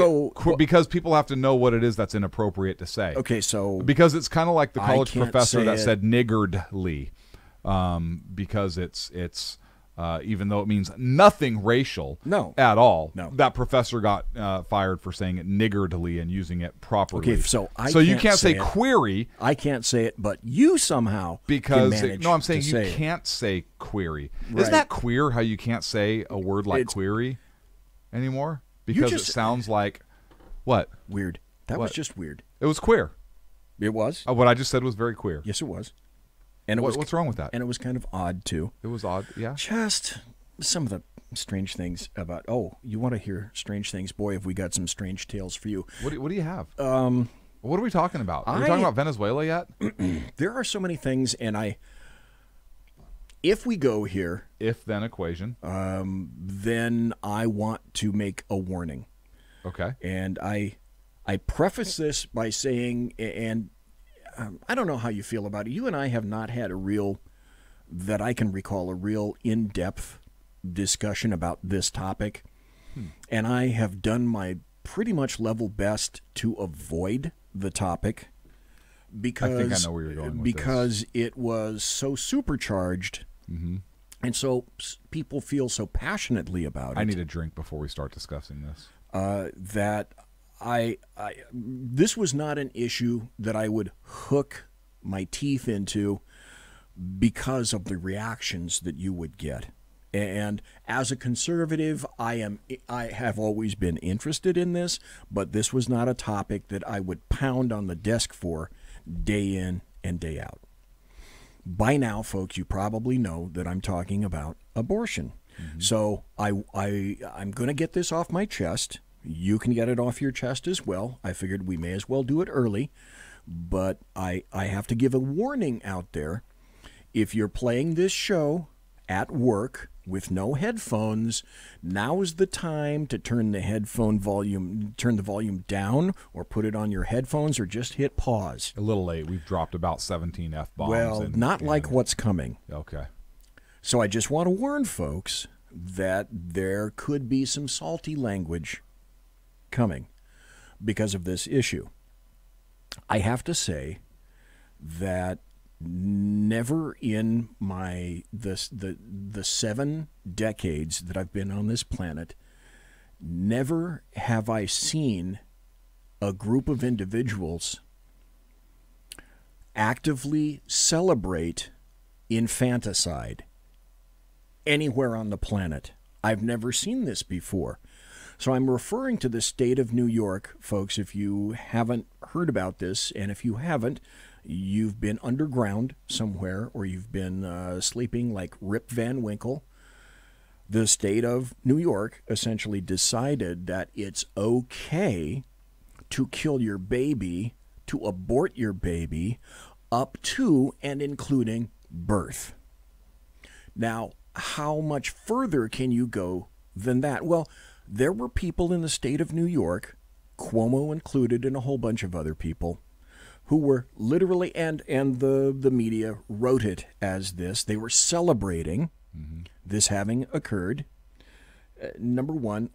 because people have to know what it is that's inappropriate to say. Okay, so... Because it's kind of like the college professor that said niggardly, because it's even though it means nothing racial at all, that professor got fired for saying it niggardly and using it properly. Okay, so you can't say query. I can't say it, but you somehow can manage I'm saying to you can't say query. Right. Isn't that queer how you can't say a word like query anymore? Because it sounds like what? Weird. That was just weird. It was queer. It was? What I just said was very queer. Yes, it was. And what's wrong with that? And it was kind of odd, too. It was odd, yeah? Just, some of the strange things about. Oh, you want to hear strange things? Boy, have we got some strange tales for you. What do you have? What are we talking about? Are we talking about Venezuela yet? There are so many things, and if we go here, if-then equation, then I want to make a warning. Okay. And I preface this by saying, and I don't know how you feel about it. You and I have not had that I can recall, a real in-depth discussion about this topic. And I have done my pretty much level best to avoid the topic because I think I know where you're going with because it was so supercharged. Mm-hmm. And so people feel so passionately about it. I need a drink before we start discussing this. That this was not an issue that I would hook my teeth into because of the reactions that you would get. And as a conservative, I have always been interested in this, but this was not a topic that I would pound on the desk for day in and day out. By now, folks, you probably know that I'm talking about abortion. Mm-hmm. So I'm going to get this off my chest. You can get it off your chest as well. I figured we may as well do it early, but I have to give a warning out there. If you're playing this show at work with no headphones, now is the time to turn the volume down, or put it on your headphones, or just hit pause. A little late. We've dropped about 17 F-bombs. Well, not like what's coming. Okay. So I just want to warn folks that there could be some salty language coming because of this issue. I have to say that never in the 7 decades that I've been on this planet, never have I seen a group of individuals actively celebrate infanticide anywhere on the planet. I've never seen this before. So I'm referring to the state of New York, folks, if you haven't heard about this, and if you haven't, you've been underground somewhere, or you've been sleeping like Rip Van Winkle. The state of New York essentially decided that it's okay to kill your baby, to abort your baby, up to and including birth. Now, how much further can you go than that? Well, there were people in the state of New York, Cuomo included, and a whole bunch of other people, who were literally, and the media wrote it as this, they were celebrating this having occurred. Number one,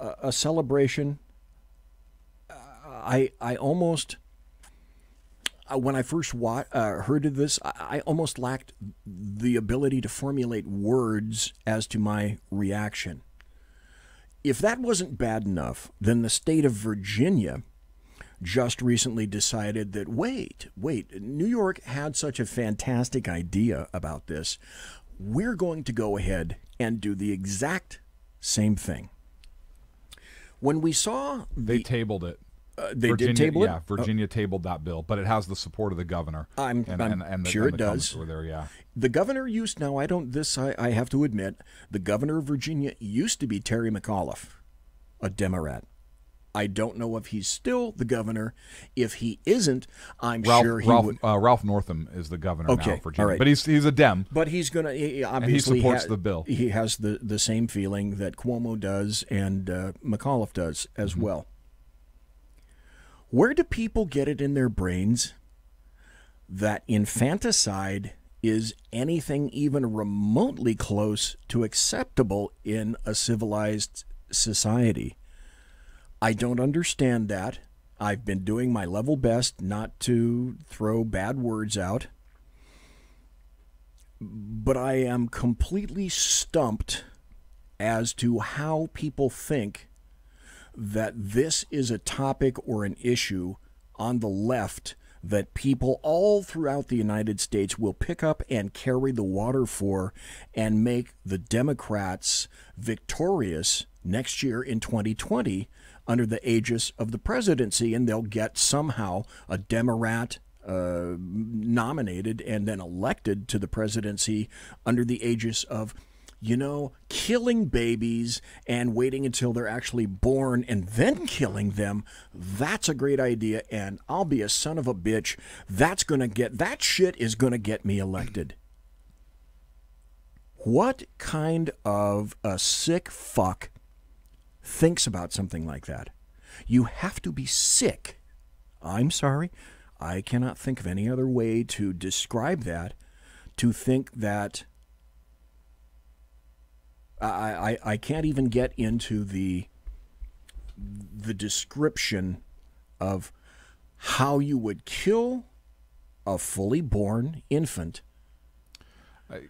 a celebration. I almost, when I first heard of this, I almost lacked the ability to formulate words as to my reaction. If that wasn't bad enough, then the state of Virginia just recently decided that, wait, New York had such a fantastic idea about this. We're going to go ahead and do the exact same thing. When we saw they tabled it. Did table it? Yeah, Virginia tabled that bill, but it has the support of the governor. I'm sure it does. Were there, yeah. The governor used, now I have to admit, the governor of Virginia used to be Terry McAuliffe, a Democrat. I don't know if he's still the governor. If he isn't, I'm sure he would. Ralph Northam is the governor now of Virginia. All right. But he's a Dem. But he's going to, obviously. And he supports the bill. He has the same feeling that Cuomo does and McAuliffe does as well. Where do people get it in their brains that infanticide is anything even remotely close to acceptable in a civilized society? I don't understand that. I've been doing my level best not to throw bad words out. But I am completely stumped as to how people think that this is a topic or an issue on the left that people all throughout the United States will pick up and carry the water for and make the Democrats victorious next year in 2020 under the aegis of the presidency, and they'll get somehow a Democrat nominated and then elected to the presidency under the aegis of killing babies and waiting until they're actually born and then killing them, that's a great idea, and I'll be a son of a bitch. That shit is going to get me elected. What kind of a sick fuck thinks about something like that? You have to be sick. I'm sorry. I cannot think of any other way to describe that, to think that I can't even get into the description of how you would kill a fully born infant. I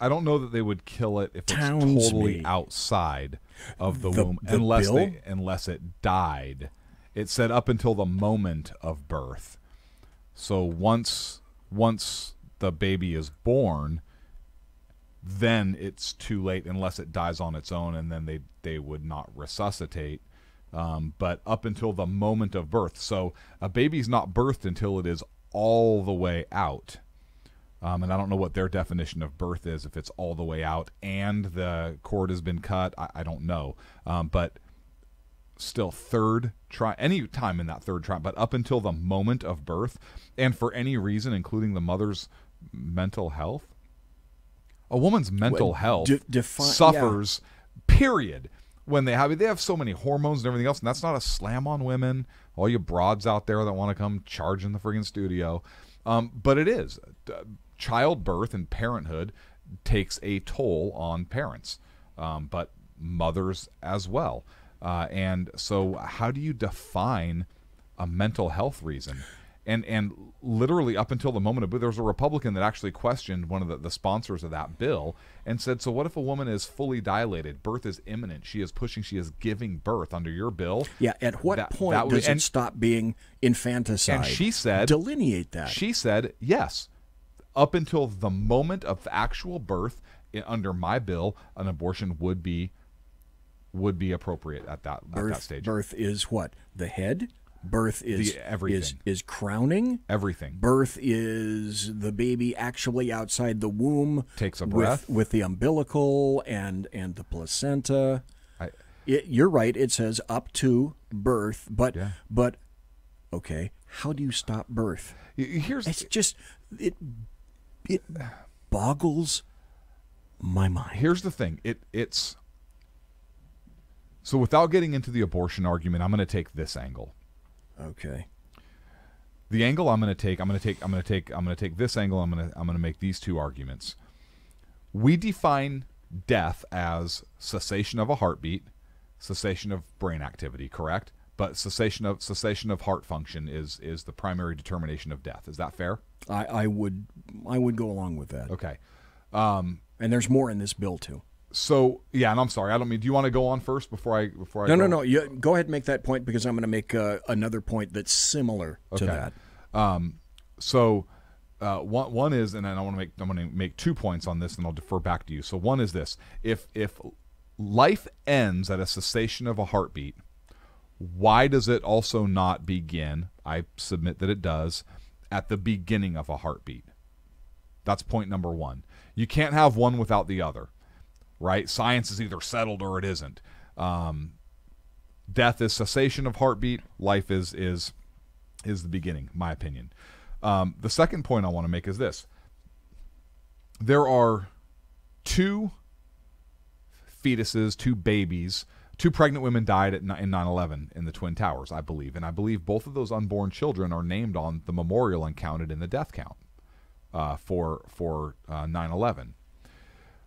don't know that they would kill it if it's totally outside of the womb, unless it died. It said up until the moment of birth. So once the baby is born, then it's too late unless it dies on its own, and then they would not resuscitate. But up until the moment of birth. So a baby's not birthed until it is all the way out. And I don't know what their definition of birth is, if it's all the way out and the cord has been cut. I don't know. But still, any time in that third try, but up until the moment of birth, and for any reason, including the mother's mental health. A woman's mental health suffers, period, when they have so many hormones and everything else, and that's not a slam on women, all you broads out there that want to come charge in the friggin' studio. But it is. Childbirth and parenthood takes a toll on parents, but mothers as well. And so how do you define a mental health reason? And literally up until the moment of birth, there was a Republican that actually questioned one of the sponsors of that bill and said, so what if a woman is fully dilated, birth is imminent, she is giving birth under your bill? Yeah, at what point does it stop being infanticide? And she said, delineate that. She said, yes, up until the moment of actual birth, under my bill, an abortion would be appropriate at that stage. Birth is what? The head? Birth is is crowning. Everything. Birth is the baby actually outside the womb. Takes a breath. With the umbilical and the placenta. You're right. It says up to birth, but okay. How do you stop birth? It boggles my mind. Here's the thing. It's so without getting into the abortion argument, I'm going to take this angle. Okay. The angle I'm going to take this angle. I'm going to make these two arguments. We define death as cessation of a heartbeat, cessation of brain activity, correct? But cessation of heart function is the primary determination of death. Is that fair? I would go along with that. Okay. And there's more in this bill too. So and I'm sorry, I don't mean. Do you want to go on first before I? No. Go ahead and make that point, because I'm going to make another point that's similar to that. One is, and I'm going to make 2 points on this, and I'll defer back to you. So one is this: if life ends at a cessation of a heartbeat, why does it also not begin? I submit that it does at the beginning of a heartbeat. That's point number one. You can't have one without the other. Right? Science is either settled or it isn't. Death is cessation of heartbeat. Life is the beginning, my opinion. The second point I want to make is this. There are two fetuses, two babies, two pregnant women died in 9/11 in the Twin Towers, I believe. And I believe both of those unborn children are named on the memorial and counted in the death count for 9/11.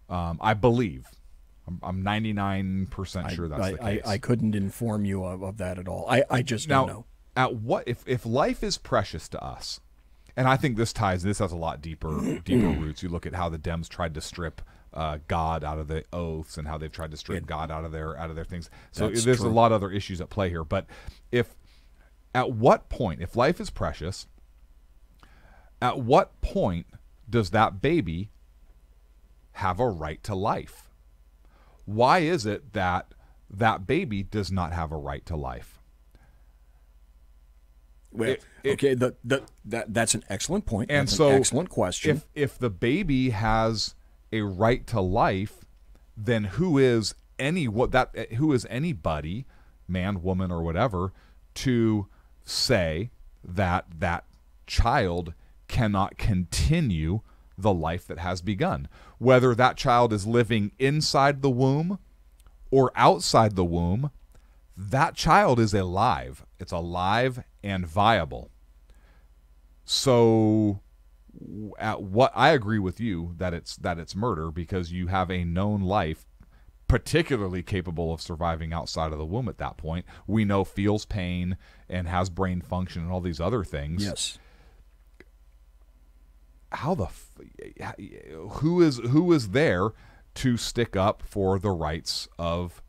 I believe. I'm 99% sure that's the case. I couldn't inform you of that at all. I just don't know. At what if life is precious to us, and I think this has a lot deeper roots. You look at how the Dems tried to strip God out of the oaths, and how they've tried to strip God out of their things. So there's a lot of other issues at play here. But at what point, if life is precious, at what point does that baby have a right to life? Why is it that baby does not have a right to life? Well, that's an excellent point. And that's so an excellent question. If the baby has a right to life, then who is anybody, man, woman, or whatever, to say that that child cannot continue the life that has begun? Whether that child is living inside the womb or outside the womb, that child is alive. It's alive and viable. So at what I agree with you that it's murder, because you have a known life particularly capable of surviving outside of the womb at that point. We know feels pain and has brain function and all these other things. Yes. Who is there to stick up for the rights of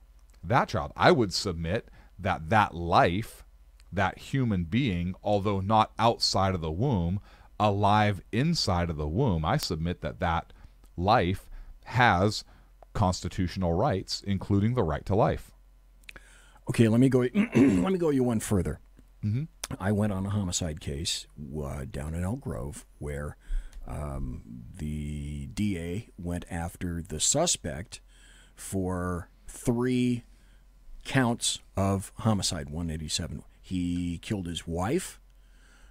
that child? I would submit that that life, that human being, although not outside of the womb, alive inside of the womb, I submit that that life has constitutional rights, including the right to life. Okay, let me go. Let me go you one further. Mm-hmm. I went on a homicide case down in Elk Grove where the DA went after the suspect for 3 counts of homicide, 187. He killed his wife,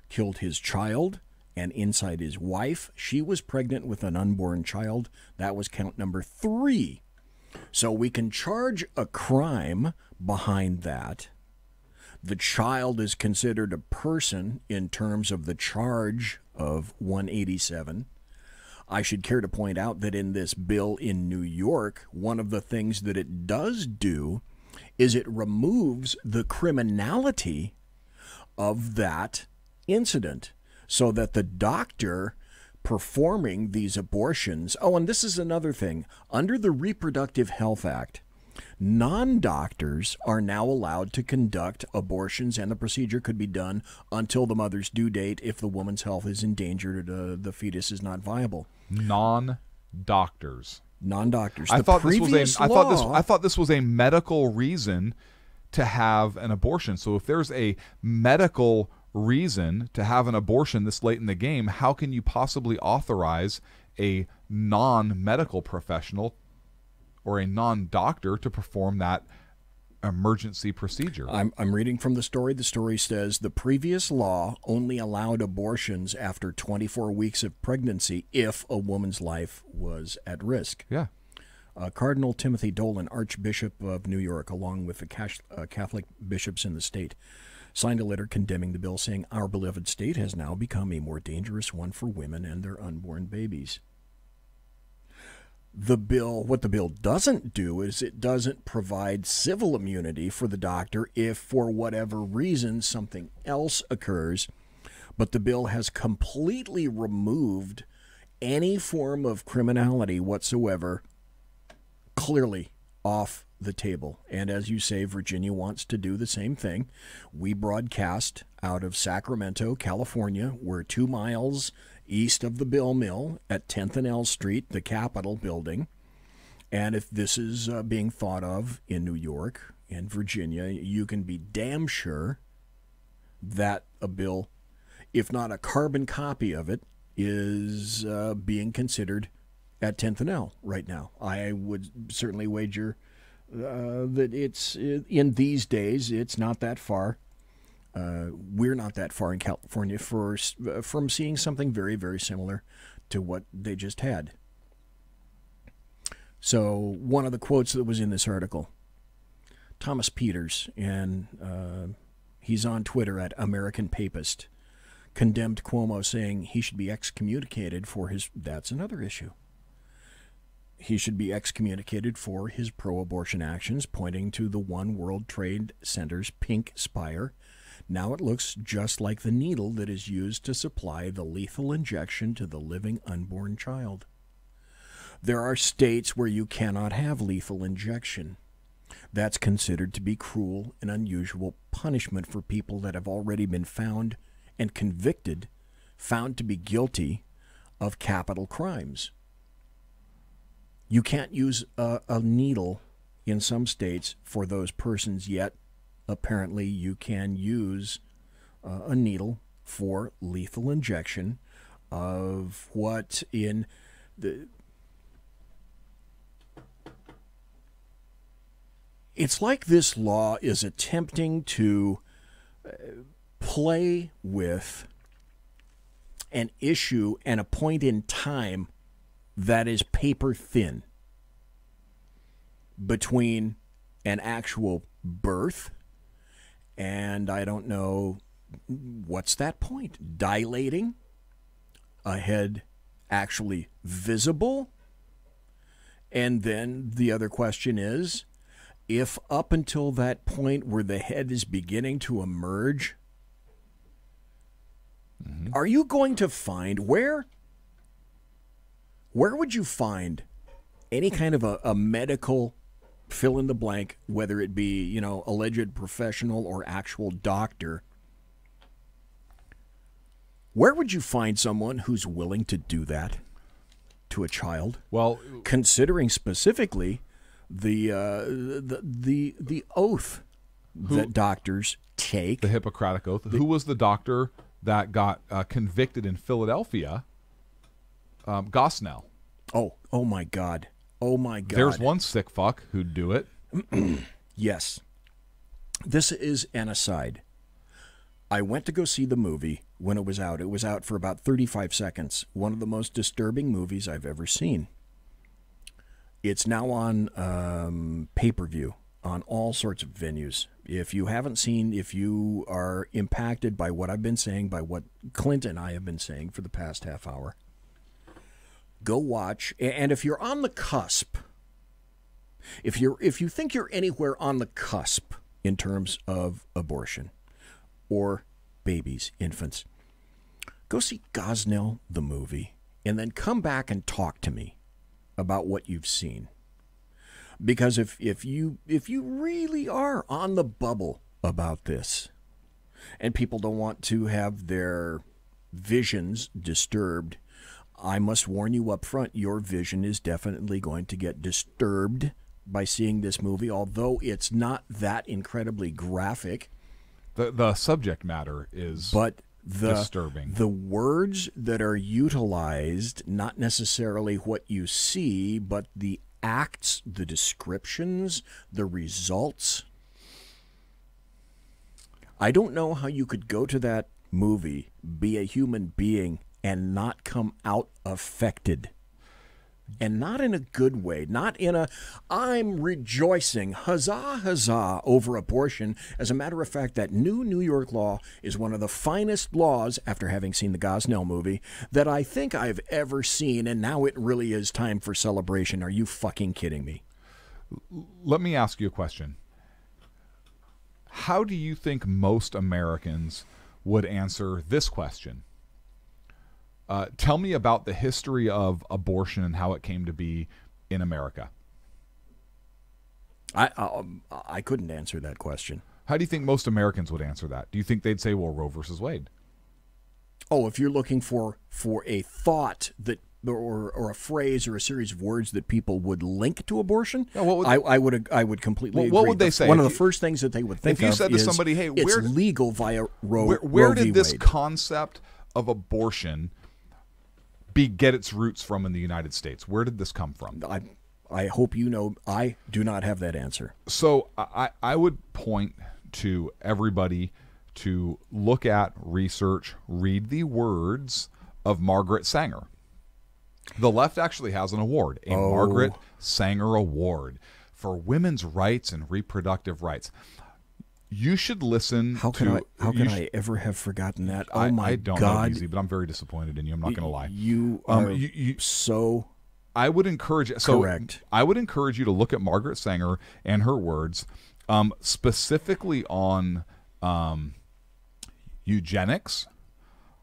killed his child, and inside his wife, she was pregnant with an unborn child. That was count number 3. So we can charge a crime behind that. The child is considered a person in terms of the charge of 187. I should care to point out that in this bill in New York, one of the things that it does do is it removes the criminality of that incident, so that the doctor performing these abortions... Oh, and this is another thing. Under the Reproductive Health Act, non-doctors are now allowed to conduct abortions, and the procedure could be done until the mother's due date if the woman's health is endangered or the fetus is not viable. Non-doctors. Non-doctors. I thought this was a medical reason to have an abortion. So if there's a medical reason to have an abortion this late in the game, how can you possibly authorize a non-medical professional or a non-doctor to perform that emergency procedure? I'm reading from the story. The story says the previous law only allowed abortions after 24 weeks of pregnancy if a woman's life was at risk. Yeah. Cardinal Timothy Dolan, Archbishop of New York, along with the Catholic bishops in the state, signed a letter condemning the bill, saying, "Our beloved state has now become a more dangerous one for women and their unborn babies." What the bill doesn't do is it doesn't provide civil immunity for the doctor if, for whatever reason, something else occurs. But the bill has completely removed any form of criminality whatsoever clearly off the table. And as you say, Virginia wants to do the same thing. We broadcast out of Sacramento, California. We're 2 miles east of the Bill Mill at 10th and L Street, the Capitol building. And if this is being thought of in New York and Virginia, you can be damn sure that a bill, if not a carbon copy of it, is being considered at 10th and L right now. I would certainly wager that it's, in these days, it's not that far. We're not that far in California from seeing something very, very similar to what they just had. So one of the quotes that was in this article, Thomas Peters, and he's on Twitter at American Papist, condemned Cuomo, saying he should be excommunicated for his... That's another issue. He should be excommunicated for his pro-abortion actions, pointing to the One World Trade Center's pink spire. Now it looks just like the needle that is used to supply the lethal injection to the living unborn child. There are states where you cannot have lethal injection. That's considered to be cruel and unusual punishment for people that have already been found and convicted, found to be guilty of capital crimes. You can't use a needle in some states for those persons, yet apparently you can use a needle for lethal injection of what in the... It's like this law is attempting to play with an issue and a point in time that is paper thin between an actual birth and, I don't know, what's that point? Dilating? A head actually visible? And then the other question is, if up until that point where the head is beginning to emerge, are you going to find where would you find any kind of a medical fill in the blank, whether it be, alleged professional or actual doctor? Where would you find someone who's willing to do that to a child? Well, considering specifically the oath that doctors take, the Hippocratic Oath. Who was the doctor that got convicted in Philadelphia? Gosnell. Oh my God. Oh my God. There's one sick fuck who'd do it. Yes. This is an aside. I went to go see the movie when it was out. It was out for about 35 seconds. One of the most disturbing movies I've ever seen. It's now on pay-per-view on all sorts of venues. If you haven't seen, if you are impacted by what I've been saying, by what Clint and I have been saying for the past half hour, go watch. And if you're on the cusp, if you think you're anywhere on the cusp in terms of abortion or babies, infants, go see Gosnell the movie and then come back and talk to me about what you've seen. Because if you really are on the bubble about this and people don't want to have their visions disturbed, I must warn you up front, your vision is definitely going to get disturbed by seeing this movie, although it's not that incredibly graphic. The subject matter is disturbing. The words that are utilized, not necessarily what you see, but the acts, the descriptions, the results. I don't know how you could go to that movie, be a human being, and not come out affected. And not in a good way, not in a, I'm rejoicing, huzzah, huzzah, over abortion. As a matter of fact, that new New York law is one of the finest laws, after having seen the Gosnell movie, that I think I've ever seen, and now it really is time for celebration. Are you fucking kidding me? Let me ask you a question. How do you think most Americans would answer this question? Tell me about the history of abortion and how it came to be in America. I couldn't answer that question. How do you think most Americans would answer that? Do you think they'd say, well, Roe versus Wade? Oh, if you're looking for a thought that or a phrase or a series of words that people would link to abortion, yeah, what would I would completely agree. What would they say? One of the first things that they would think if you of said to is somebody, hey, it's legal via Roe where v. did this Wade. concept of abortion get its roots from in the United States? Where did this come from? I hope you know I do not have that answer. So I would point to everybody to look at, research, read the words of Margaret Sanger. The left actually has an award, a Margaret Sanger Award for women's rights and reproductive rights. You should listen. How could I ever have forgotten that? Oh my I don't God! know, Easy, but I'm very disappointed in you. I'm not going to lie. You are so. I would encourage. Correct. I would encourage you to look at Margaret Sanger and her words, specifically on eugenics,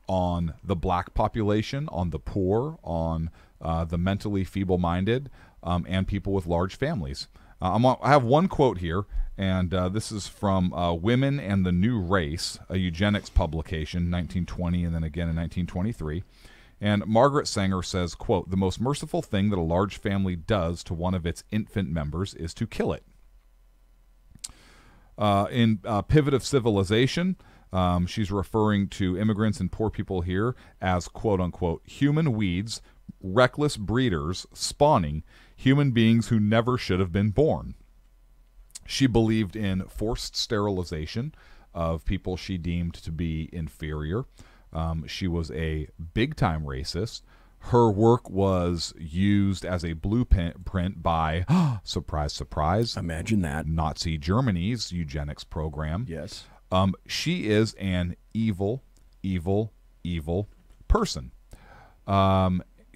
on the black population, on the poor, on the mentally feeble-minded, and people with large families. I have one quote here, and this is from Women and the New Race, a eugenics publication, 1920, and then again in 1923. And Margaret Sanger says, quote, "The most merciful thing that a large family does to one of its infant members is to kill it." In Pivot of Civilization, she's referring to immigrants and poor people here as, quote unquote, human weeds, reckless breeders spawning human beings who never should have been born. She believed in forced sterilization of people she deemed to be inferior. She was a big-time racist. Her work was used as a blueprint by, surprise, surprise, imagine that, Nazi Germany's eugenics program. Yes. She is an evil, evil, evil person.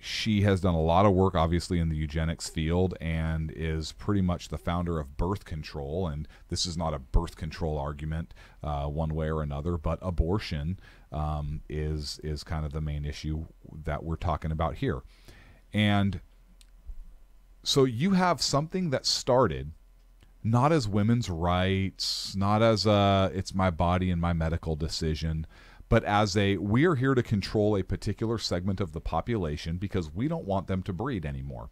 She has done a lot of work, obviously, in the eugenics field and is pretty much the founder of birth control. And this is not a birth control argument one way or another, but abortion is kind of the main issue that we're talking about here. And so you have something that started not as women's rights, not as it's my body and my medical decision, but as we are here to control a particular segment of the population because we don't want them to breed anymore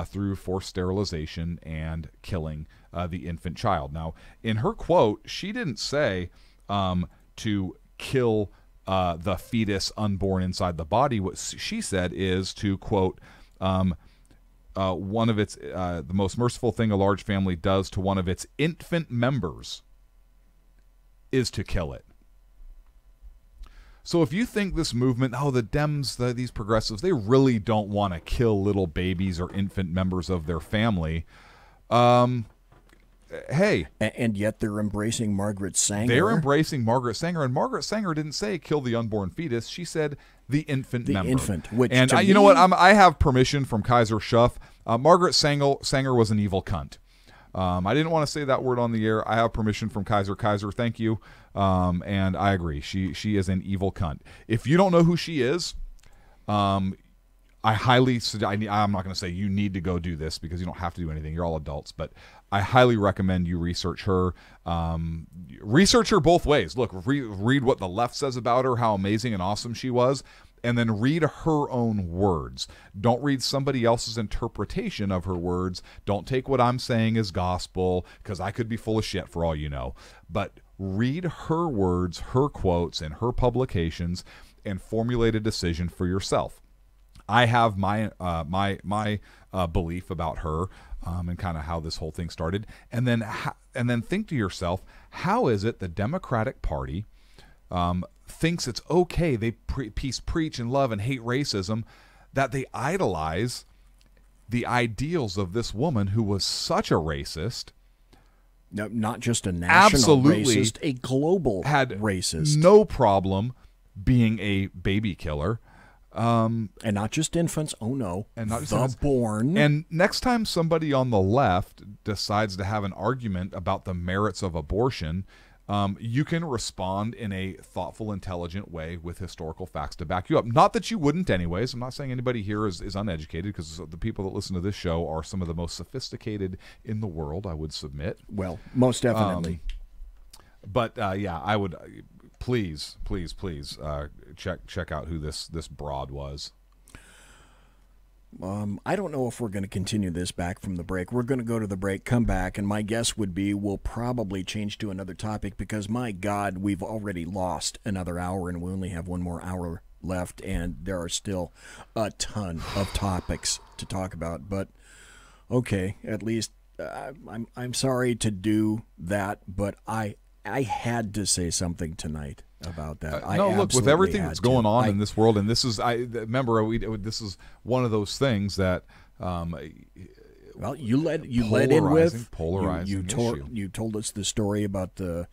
through forced sterilization and killing the infant child. Now, in her quote, she didn't say to kill the fetus unborn inside the body. What she said is to, quote, one of its the most merciful thing a large family does to one of its infant members is to kill it. So if you think this movement, the Dems, these progressives, they really don't want to kill little babies or infant members of their family, hey. And yet they're embracing Margaret Sanger. They're embracing Margaret Sanger, and Margaret Sanger didn't say kill the unborn fetus. She said the infant member. The infant, which and you know what? I have permission from Kaiser Schuff. Margaret Sanger was an evil cunt. I didn't want to say that word on the air. I have permission from Kaiser. Kaiser, thank you. And I agree. She is an evil cunt. If you don't know who she is, I highly suggest, I'm not going to say you need to go do this because you don't have to do anything. You're all adults. But I highly recommend you research her. Research her both ways. Look, read what the left says about her, how amazing and awesome she was, and then read her own words. Don't read somebody else's interpretation of her words. Don't take what I'm saying as gospel, because I could be full of shit for all you know. But read her words, her quotes, and her publications, and formulate a decision for yourself. I have my belief about her and kind of how this whole thing started, and then think to yourself, how is it the Democratic Party thinks it's okay, they preach and love and hate racism, that they idolize the ideals of this woman who was such a racist, not just a national racist, a global racist, no problem being a baby killer. And not just infants, and not just the born. And next time somebody on the left decides to have an argument about the merits of abortion, you can respond in a thoughtful, intelligent way with historical facts to back you up. Not that you wouldn't anyways. I'm not saying anybody here is uneducated, because the people that listen to this show are some of the most sophisticated in the world, I would submit. Well, most definitely. But yeah, I would... Please, check out who this broad was. I don't know if we're going to continue this back from the break. We're going to go to the break, come back, and my guess would be we'll probably change to another topic because, my God, we've already lost another hour and we only have one more hour left, and there are still a ton of topics to talk about. But, okay, at least I'm sorry to do that, but I had to say something tonight about that. No, look, with everything that's going on in this world, and this is, remember, this is one of those things that, well, you led in with polarizing issue. You told us the story about the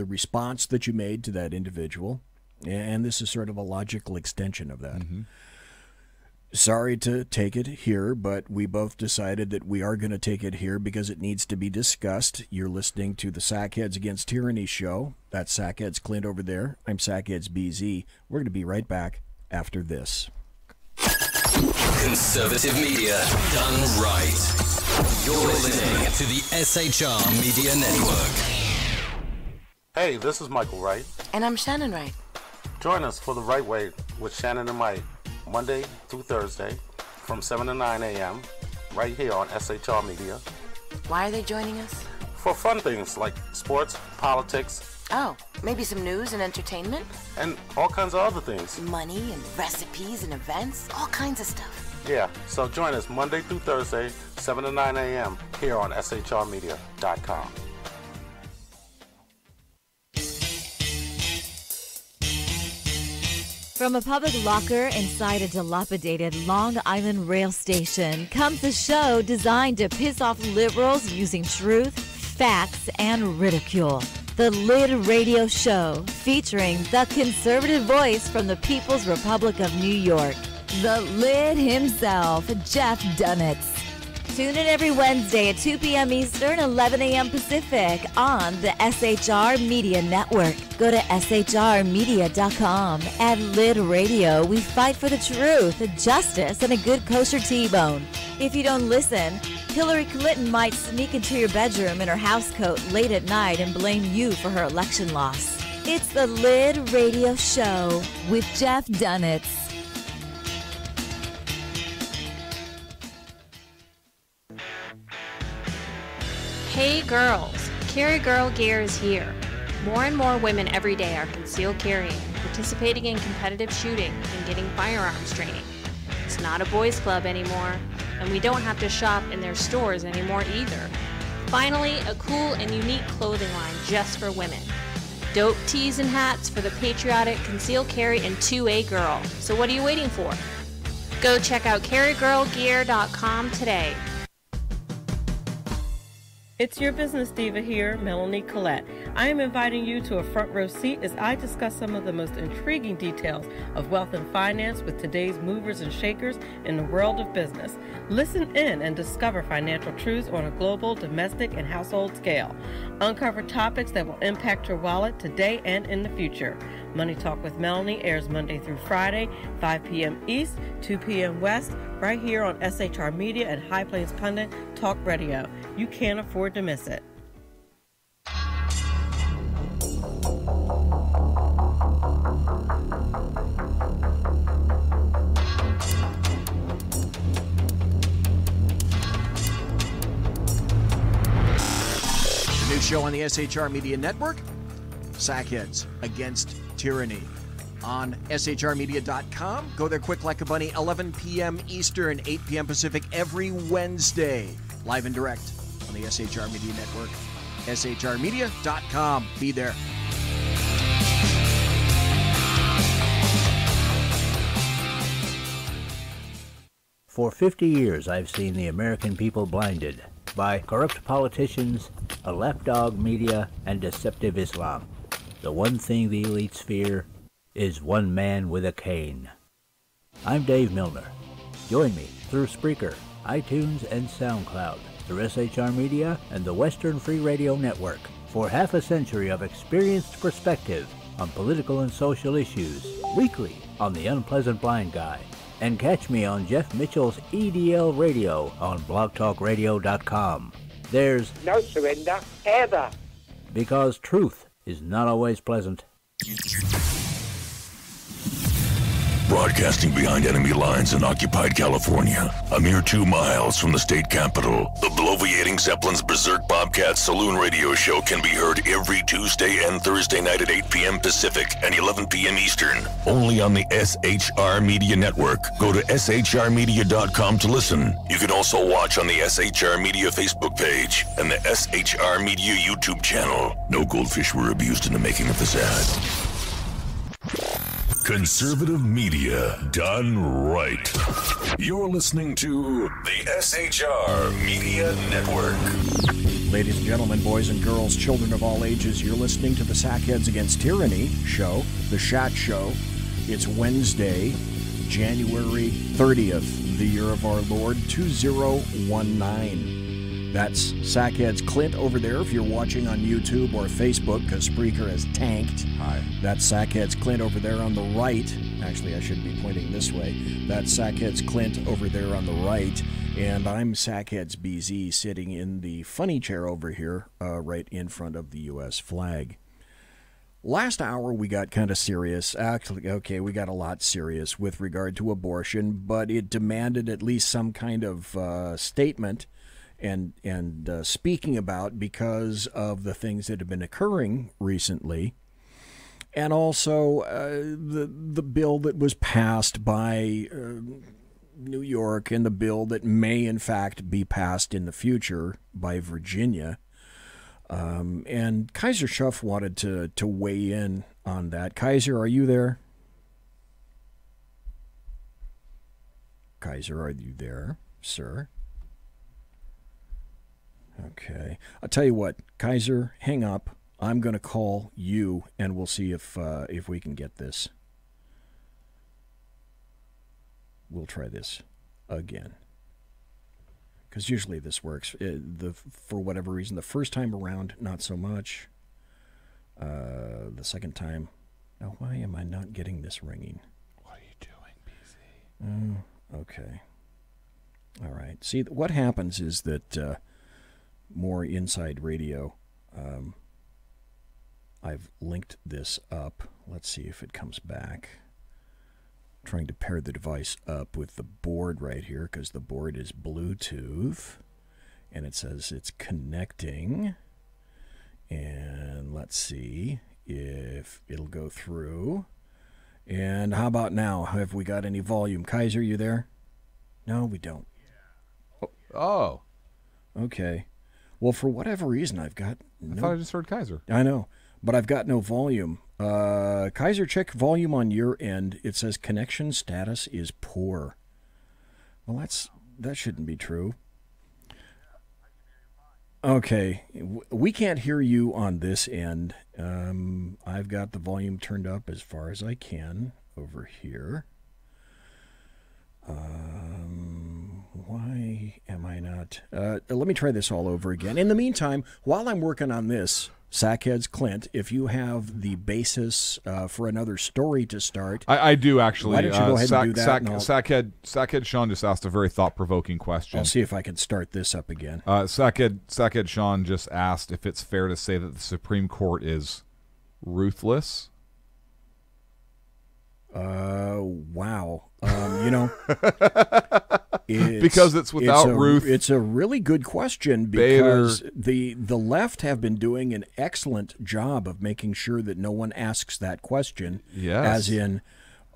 response that you made to that individual, and this is sort of a logical extension of that. Mm-hmm. Sorry to take it here, but we both decided that we are going to take it here because it needs to be discussed. You're listening to the Sackheads Against Tyranny show. That's Sackheads Clint over there. I'm Sackheads BZ. We're going to be right back after this. Conservative media done right. You're listening to the SHR Media Network. Hey, this is Michael Wright. And I'm Shannon Wright. Join us for The Right Way with Shannon and Mike, Monday through Thursday from 7 to 9 a.m. right here on SHR Media. Why are they joining us? For fun things like sports, politics. Oh, maybe some news and entertainment? And all kinds of other things. Money and recipes and events, all kinds of stuff. Yeah, so join us Monday through Thursday, 7 to 9 a.m. here on shrmedia.com. From a public locker inside a dilapidated Long Island rail station comes a show designed to piss off liberals using truth, facts, and ridicule. The Lid Radio Show, featuring the conservative voice from the People's Republic of New York, the Lid himself, Jeff Dunitz. Tune in every Wednesday at 2 p.m. Eastern, 11 a.m. Pacific on the SHR Media Network. Go to shrmedia.com. At Lid Radio, we fight for the truth, justice, and a good kosher T-bone. If you don't listen, Hillary Clinton might sneak into your bedroom in her housecoat late at night and blame you for her election loss. It's the Lid Radio Show with Jeff Dunitz. Hey girls, Carry Girl Gear is here. More and more women every day are concealed carrying, participating in competitive shooting, and getting firearms training. It's not a boys' club anymore, and we don't have to shop in their stores anymore either. Finally, a cool and unique clothing line just for women. Dope tees and hats for the patriotic, concealed carry, and 2A girl. So what are you waiting for? Go check out carrygirlgear.com today. It's your business diva here, Melanie Collette. I am inviting you to a front row seat as I discuss some of the most intriguing details of wealth and finance with today's movers and shakers in the world of business. Listen in and discover financial truths on a global, domestic, and household scale. Uncover topics that will impact your wallet today and in the future. Money Talk with Melanie airs Monday through Friday, 5 p.m. East, 2 p.m. West, right here on SHR Media and High Plains Pundit Talk Radio. You can't afford to miss it. The new show on the SHR Media Network, Sackheads Against Tyranny. On shrmedia.com. Go there quick like a bunny, 11 p.m. Eastern, 8 p.m. Pacific every Wednesday. Live and direct on the SHR Media Network. shrmedia.com. Be there. For 50 years, I've seen the American people blinded by corrupt politicians, a lapdog media, and deceptive Islam. The one thing the elites fear is one man with a cane. I'm Dave Milner. Join me through Spreaker, iTunes, and SoundCloud, through SHR Media and the Western Free Radio Network, for half a century of experienced perspective on political and social issues, weekly on The Unpleasant Blind Guy. And catch me on Jeff Mitchell's EDL Radio on blogtalkradio.com. There's no surrender, ever. Because truth is not always pleasant. Broadcasting behind enemy lines in occupied California, a mere 2 miles from the state capitol, the bloviating Zeppelin's Berserk Bobcat Saloon Radio Show can be heard every Tuesday and Thursday night at 8 p.m. Pacific and 11 p.m. Eastern, only on the SHR Media Network. Go to shrmedia.com to listen. You can also watch on the SHR Media Facebook page and the SHR Media YouTube channel. No goldfish were abused in the making of this ad. Conservative media done right. You're listening to the SHR Media Network. Ladies and gentlemen, boys and girls, children of all ages, you're listening to the Sackheads Against Tyranny show, the Shat Show. It's Wednesday, January 30th, the year of our Lord, 2019. That's Sackheads Clint over there if you're watching on YouTube or Facebook, because Spreaker has tanked. Hi. That's Sackheads Clint over there on the right. Actually, I should be pointing this way. That's Sackheads Clint over there on the right. And I'm Sackheads BZ sitting in the funny chair over here, right in front of the U.S. flag. Last hour, we got kind of serious. Actually, okay, we got a lot serious with regard to abortion, but it demanded at least some kind of statement and speaking about because of the things that have been occurring recently, and also the bill that was passed by New York and the bill that may, in fact, be passed in the future by Virginia. And Kaiser Schuff wanted to weigh in on that. Kaiser, are you there? Kaiser, are you there, sir? Okay. I'll tell you what, Kaiser, hang up. I'm going to call you, and we'll see if we can get this. We'll try this again. Because usually this works. For whatever reason, the first time around, not so much. The second time, now why am I not getting this ringing? What are you doing, BZ? Okay. All right. See, what happens is that more inside radio. I've linked this up. Let's see if it comes back. Trying to pair the device up with the board right here because the board is Bluetooth and it says it's connecting. And let's see if it'll go through. And how about now? Have we got any volume? Kaiser, you there? No, we don't. Oh. Okay. Well, for whatever reason, I've got no... I thought I just heard Kaiser. I know, but I've got no volume. Kaiser, check volume on your end. It says connection status is poor. Well, that shouldn't be true. Okay, we can't hear you on this end. I've got the volume turned up as far as I can over here. Why am I not? Let me try this all over again. In the meantime, while I'm working on this, Sackheads Clint, if you have the basis for another story to start. I do, actually. Why don't you go ahead and do that? Sackhead Sean just asked a very thought-provoking question. I'll see if I can start this up again. Sackhead Sean just asked if it's fair to say that the Supreme Court is ruthless. Wow. Because it's without Ruth. It's a really good question because the left have been doing an excellent job of making sure that no one asks that question. Yes. As in,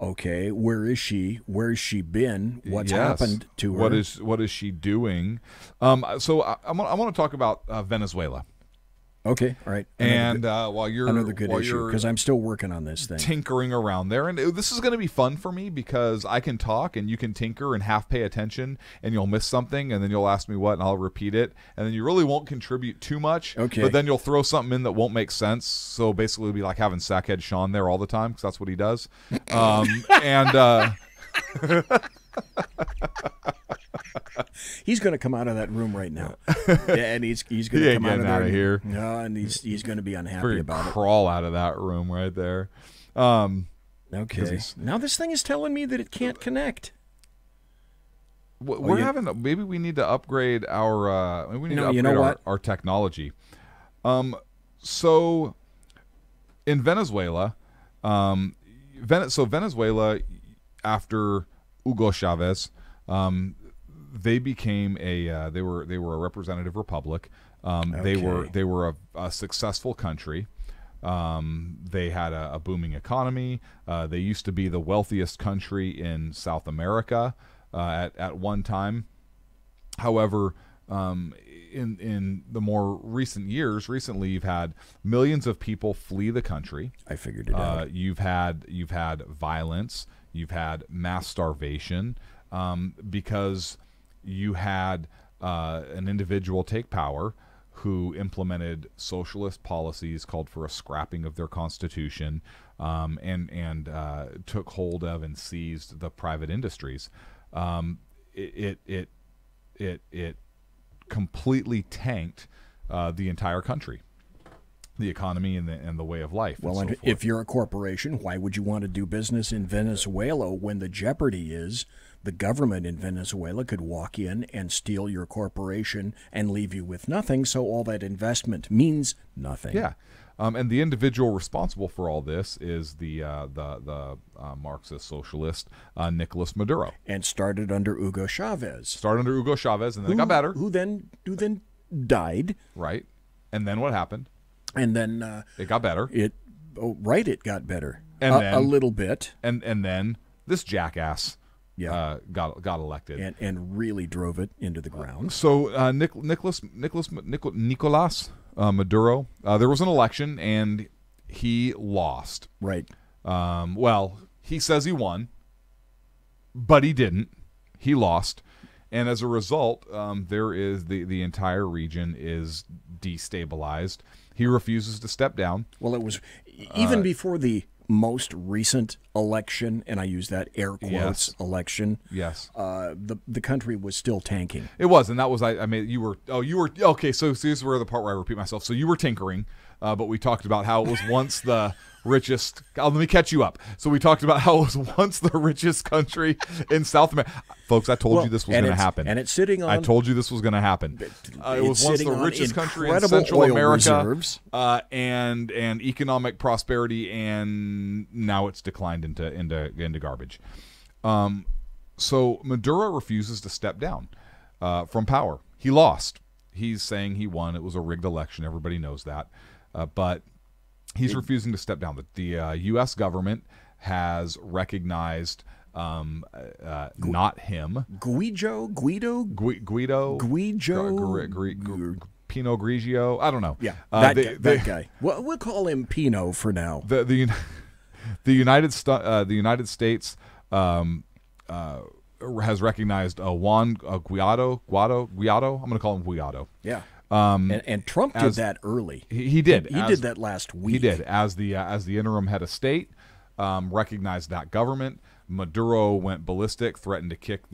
okay, where is she? Where's she been? What's happened to her? What is she doing? So I want to talk about Venezuela. Okay, all right. While you're another good issue because I'm still working on this thing, tinkering around there, and this is going to be fun for me because I can talk and you can tinker and half pay attention, and you'll miss something, and then you'll ask me what, and I'll repeat it, and then you really won't contribute too much. Okay. But then you'll throw something in that won't make sense. So basically, it'll be like having Sackhead Sean there all the time because that's what he does. He's going to come out of that room right now, and he's going to come out of here. No, and he's going to be unhappy about it. Crawl out of that room right there. Okay. Now this thing is telling me that it can't connect. Maybe we need to upgrade our. Our technology. So in Venezuela, Venezuela after Hugo Chavez. They became they were a representative republic. They were a successful country. They had a booming economy. They used to be the wealthiest country in South America at one time. However, in the more recent years, you've had millions of people flee the country. I figured it out. You've had violence. You've had mass starvation. Because you had an individual take power who implemented socialist policies, called for a scrapping of their constitution, and took hold of and seized the private industries. It completely tanked the entire country, the economy and the way of life. Well, and if you're a corporation, why would you want to do business in Venezuela when the jeopardy is the government in Venezuela could walk in and steal your corporation and leave you with nothing, so all that investment means nothing. Yeah. And the individual responsible for all this is the Marxist socialist Nicolas Maduro. And started under Hugo Chavez. And then it got better. Who then died. Right. And then what happened? And then it got better. It got better. And then a little bit. And then this jackass got elected and really drove it into the ground. So Nicolas Maduro, there was an election and he lost. Right. Well, he says he won, but he didn't. He lost, and as a result, there is the entire region is destabilized. He refuses to step down. Well, it was even before the most recent election, and I use that air quotes, election. Yes. The country was still tanking. It was, and that was I mean you were okay. So this is where the part where I repeat myself. So you were tinkering, but we talked about how it was once the richest. Let me catch you up. So we talked about how it was once the richest country in South America. Folks, I told you this was going to happen. And it's sitting on... I told you this was going to happen. It was once the richest country in Central oil America reserves. And economic prosperity, and now it's declined into garbage. So Maduro refuses to step down from power. He lost. He's saying he won. It was a rigged election. Everybody knows that. But he's refusing to step down. The U.S. government has recognized not him. Guido? Pinot Grigio. I don't know. Yeah, that guy. Well, we'll call him Pinot for now. The United States has recognized Juan Guaido. I'm going to call him Guaido. Yeah. And Trump did that early. He did. He did that last week. He did as the interim head of state. Recognized that government. Maduro went ballistic, threatened to kick kick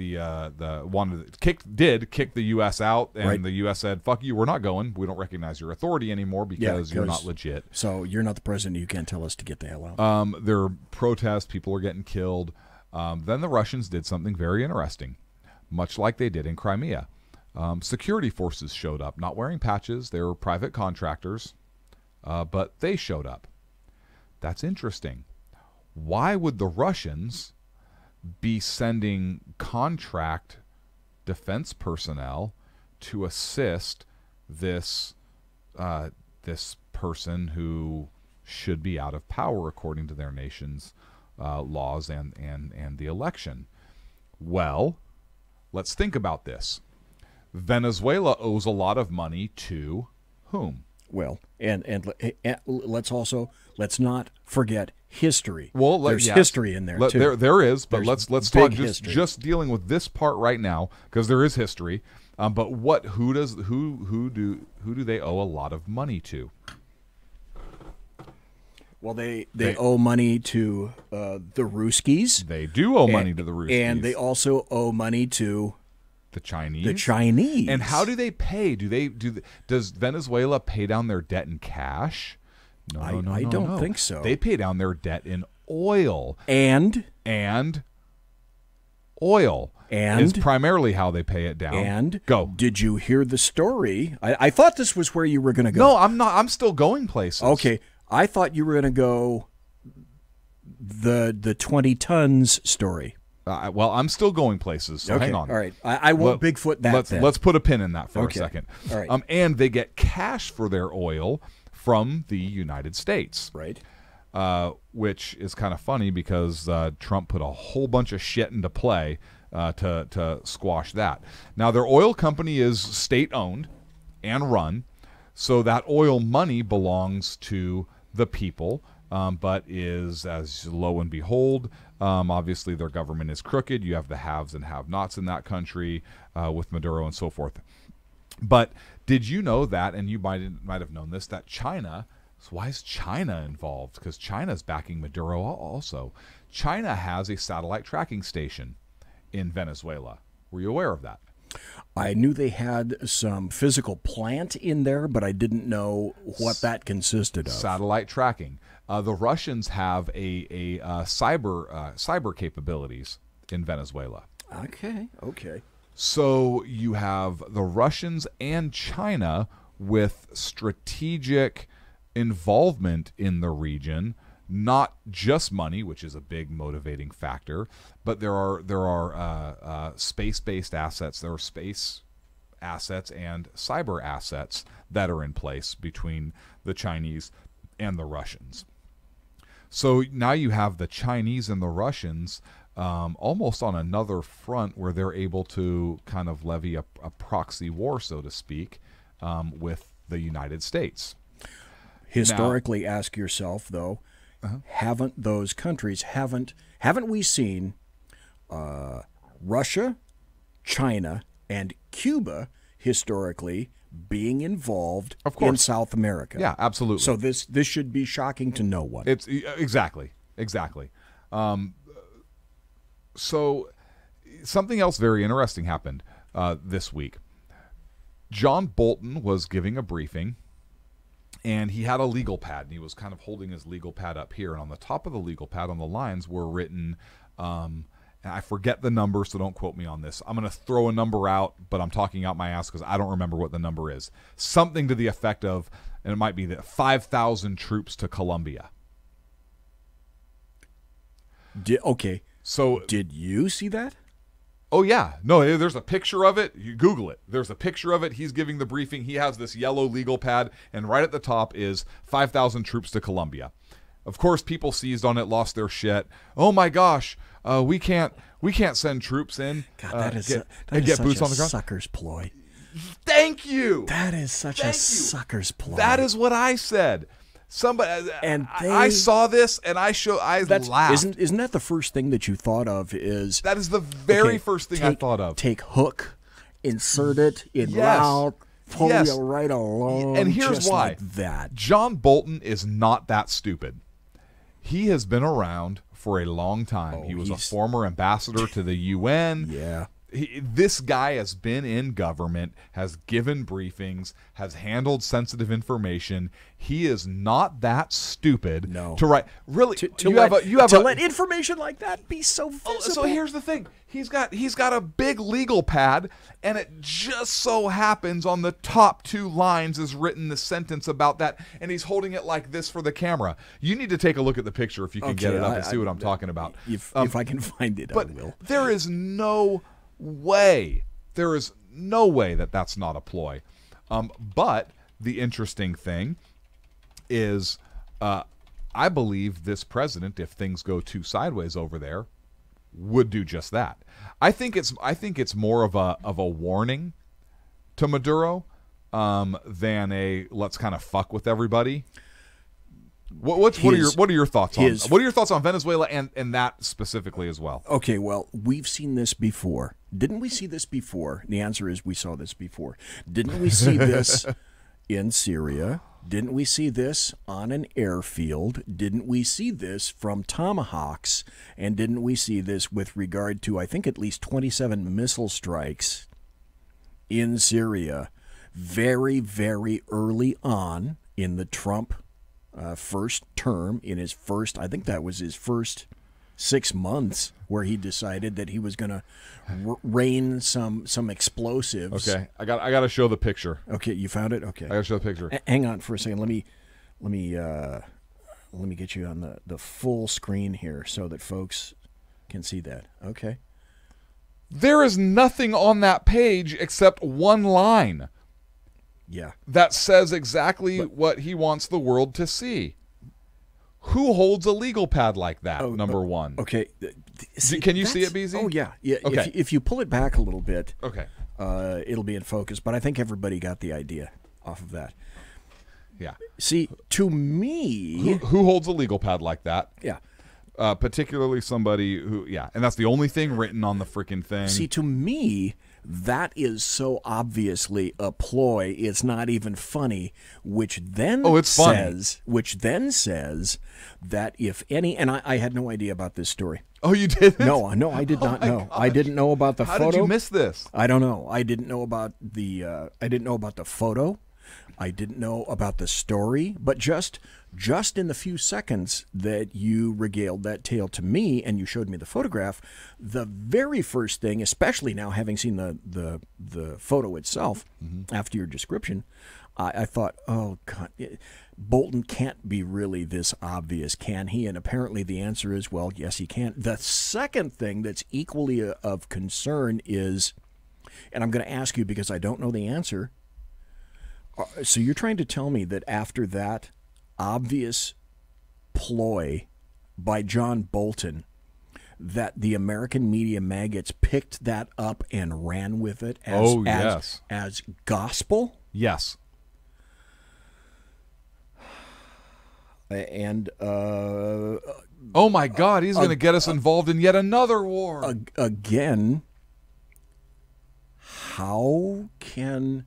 the U.S. out, and the U.S. said, "Fuck you, we're not going. We don't recognize your authority anymore because you're not legit. So you're not the president. You can't tell us to get the hell out." There are protests. People are getting killed. Then the Russians did something very interesting, much like they did in Crimea. Security forces showed up, not wearing patches. They were private contractors, but they showed up. That's interesting. Why would the Russians be sending contract defense personnel to assist this person who should be out of power according to their nation's laws and the election? Well, let's think about this. Venezuela owes a lot of money to whom? Well, and let's not forget history. Well, there's history in there too. There is, but There's let's talk history. just dealing with this part right now because there is history. But who do they owe a lot of money to? Well, they owe money to the Ruskies. They do owe money to the Ruskies, and they also owe money to the Chinese. The Chinese. And how do they pay? Does Venezuela pay down their debt in cash? No, I don't think so. They pay down their debt in oil. And oil. And is primarily how they pay it down. And go. Did you hear the story? I thought this was where you were going to go. No, I'm not. I'm still going places. Okay. I thought you were going to go the 20 tons story. Well, I'm still going places, so hang on. All right. I won't Bigfoot that. Let's put a pin in that for a second. All right. And they get cash for their oil from the United States. Right. Which is kind of funny because Trump put a whole bunch of shit into play to squash that. Now, their oil company is state-owned and run, so that oil money belongs to the people, but is, as lo and behold, obviously their government is crooked. You have the haves and have-nots in that country with Maduro and so forth. But did you know that, and you might have known this, that China, so why is China involved? Because China's backing Maduro also. China has a satellite tracking station in Venezuela. Were you aware of that? I knew they had some physical plant in there, but I didn't know what that consisted of. Satellite tracking. The Russians have a cyber capabilities in Venezuela. Okay. So you have the Russians and China with strategic involvement in the region, not just money, which is a big motivating factor, but there are space-based assets. There are space assets and cyber assets that are in place between the Chinese and the Russians. So now you have the Chinese and the Russians almost on another front where they're able to kind of levy a proxy war, so to speak, with the United States. Historically, ask yourself, though, haven't those countries, haven't we seen Russia, China, and Cuba historically being involved in South America? Yeah, absolutely. So this should be shocking to no one. It's exactly. So something else very interesting happened this week. John Bolton was giving a briefing, and he had a legal pad, and he was kind of holding his legal pad up here, and on the top of the legal pad on the lines were written, and I forget the number, so don't quote me on this. I'm going to throw a number out, but I'm talking out my ass because I don't remember what the number is. Something to the effect of, and it might be that 5,000 troops to Colombia. Okay. So did you see that? Oh, yeah. No, there's a picture of it. You Google it. There's a picture of it. He's giving the briefing. He has this yellow legal pad, and right at the top is 5,000 troops to Colombia. Of course, people seized on it, lost their shit. Oh, my gosh. We can't send troops in. God, that is get such boots a on the ground. Sucker's ploy. Thank you. That is such a sucker's ploy. That is what I said. Somebody and I saw this and I laughed. Isn't that the first thing that you thought of? That is the very first thing I thought of. Take hook, insert it in route, pull you right along. And here's just why. Like that. John Bolton is not that stupid. He has been around for a long time. He was a former ambassador to the UN. Yeah. This guy has been in government, has given briefings, has handled sensitive information. He is not that stupid to write. Really, to let information like that be so visible. So here's the thing: he's got a big legal pad, and it just so happens on the top two lines is written the sentence about that, and he's holding it like this for the camera. You need to take a look at the picture if you can get it up and see what I'm talking about. If I can find it, I will. There is no way that that's not a ploy. But the interesting thing is, I believe this president, if things go too sideways over there, would do just that. I think it's more of a warning to Maduro than a let's kind of fuck with everybody. What are your thoughts on Venezuela and that specifically as well? Okay, well, we've seen this before. Didn't we see this before? The answer is we saw this before. Didn't we see this in Syria? Didn't we see this on an airfield? Didn't we see this from Tomahawks? And didn't we see this with regard to, I think, at least 27 missile strikes in Syria very, very early on in the Trump first term, in his first, I think that was his first 6 months, where he decided that he was going to rain some explosives. Okay, I got to show the picture. Okay, you found it. Okay, I got to show the picture. Hang on for a second. Let me get you on the full screen here so that folks can see that. Okay. There is nothing on that page except one line. Yeah. That says exactly what he wants the world to see. Who holds a legal pad like that, number one? Okay. Can you see it, BZ? Oh, yeah. Okay. If you pull it back a little bit, okay, it'll be in focus. But I think everybody got the idea off of that. Yeah. See, to me... Who holds a legal pad like that? Yeah. Particularly somebody who, and that's the only thing written on the freaking thing. See, to me, that is so obviously a ploy, it's not even funny, which then says that if any, and I had no idea about this story. Oh, you didn't? No, I did not know. God. I didn't know about the photo. How did you miss this? I don't know. I didn't know about the photo. I didn't know about the story, but just in the few seconds that you regaled that tale to me and you showed me the photograph, the very first thing, especially now having seen the photo itself after your description, I thought, oh, God, Bolton can't be really this obvious, can he? And apparently the answer is, well, yes, he can. The second thing that's equally of concern is, and I'm going to ask you because I don't know the answer, so you're trying to tell me that after that obvious ploy by John Bolton that the American media maggots picked that up and ran with it as gospel? Yes. And oh my God, he's going to get us involved in yet another war. Again, how can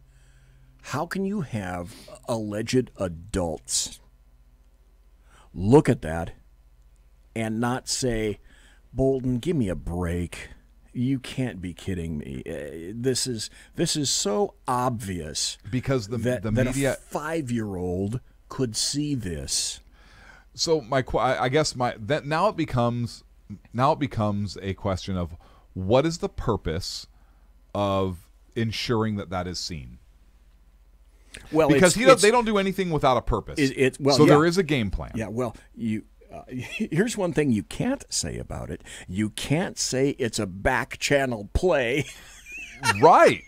you have alleged adults look at that and not say, Bolton, give me a break. You can't be kidding me. This is so obvious because the that media, a 5-year-old could see this. So I guess now it becomes a question of what is the purpose of ensuring that is seen. Well, because they don't do anything without a purpose. There is a game plan. Yeah. Well, here's one thing you can't say about it. You can't say it's a back channel play. Right.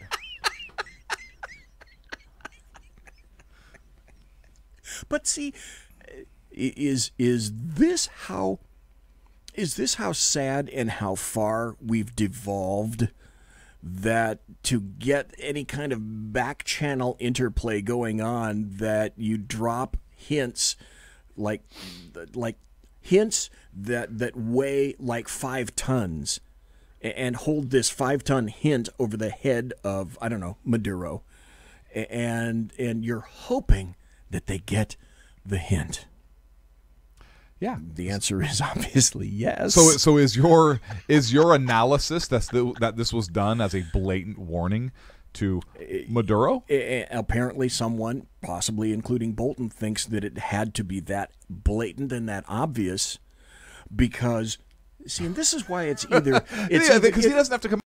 But see, is this how sad and how far we've devolved, that to get any kind of back channel interplay going on, that you drop hints like hints that weigh like 5 tons and hold this 5-ton hint over the head of, I don't know, Maduro, and you're hoping that they get the hint. Yeah, the answer is obviously yes. So is your analysis that this was done as a blatant warning to Maduro? Apparently, someone, possibly including Bolton, thinks that it had to be that blatant and that obvious, because see, and this is why it's either because he doesn't have to come.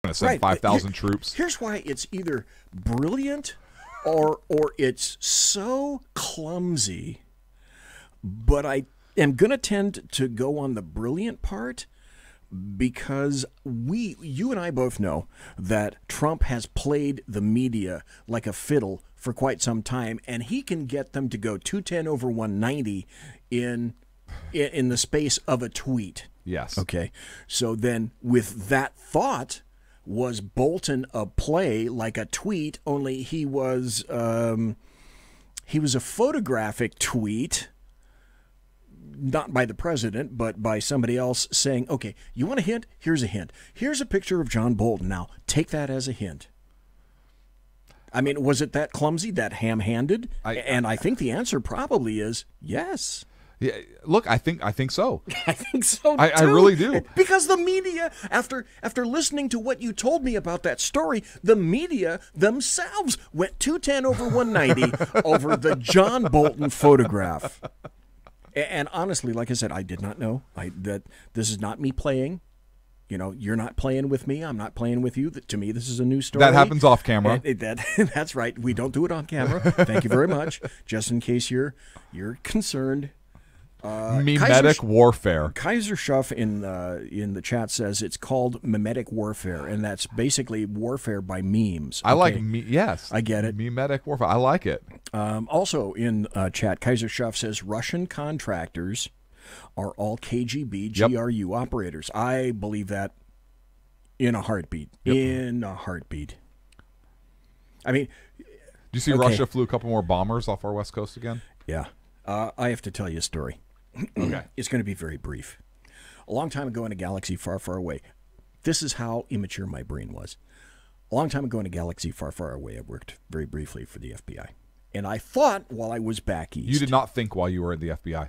I'm going to send 5,000 troops. Here's why it's either brilliant or it's so clumsy. But I am going to tend to go on the brilliant part, because you and I both know that Trump has played the media like a fiddle for quite some time, and he can get them to go 210 over 190 in the space of a tweet. Yes. Okay. So then with that thought, was Bolton a play like a tweet, only he was a photographic tweet, not by the president, but by somebody else saying, okay, you want a hint? Here's a hint. Here's a picture of John Bolton. Now, take that as a hint. I mean, was it that clumsy, that ham-handed? And I think the answer probably is yes. Yeah, look, I think so. I think so, too. I really do. Because the media, after listening to what you told me about that story, the media themselves went 210 over 190 over the John Bolton photograph. And honestly, like I said, I did not know that this is not me playing. You know, you're not playing with me. I'm not playing with you. To me, this is a new story. That happens off camera. That's right. We don't do it on camera. Thank you very much. Just in case you're concerned. Mimetic warfare. Kaiser Schuff in the chat says it's called mimetic warfare, and that's basically warfare by memes. I like yes. I get it. Mimetic warfare. I like it. Also in chat, Kaiser Schuff says Russian contractors are all KGB GRU operators. I believe that in a heartbeat. Yep. In a heartbeat. I mean, do you see Russia flew a couple more bombers off our west coast again? Yeah. I have to tell you a story. Okay. It's going to be very brief. A long time ago in a galaxy far, far away, this is how immature my brain was. A long time ago in a galaxy far, far away, I worked very briefly for the FBI. And I thought while I was back east. You did not think while you were at the FBI.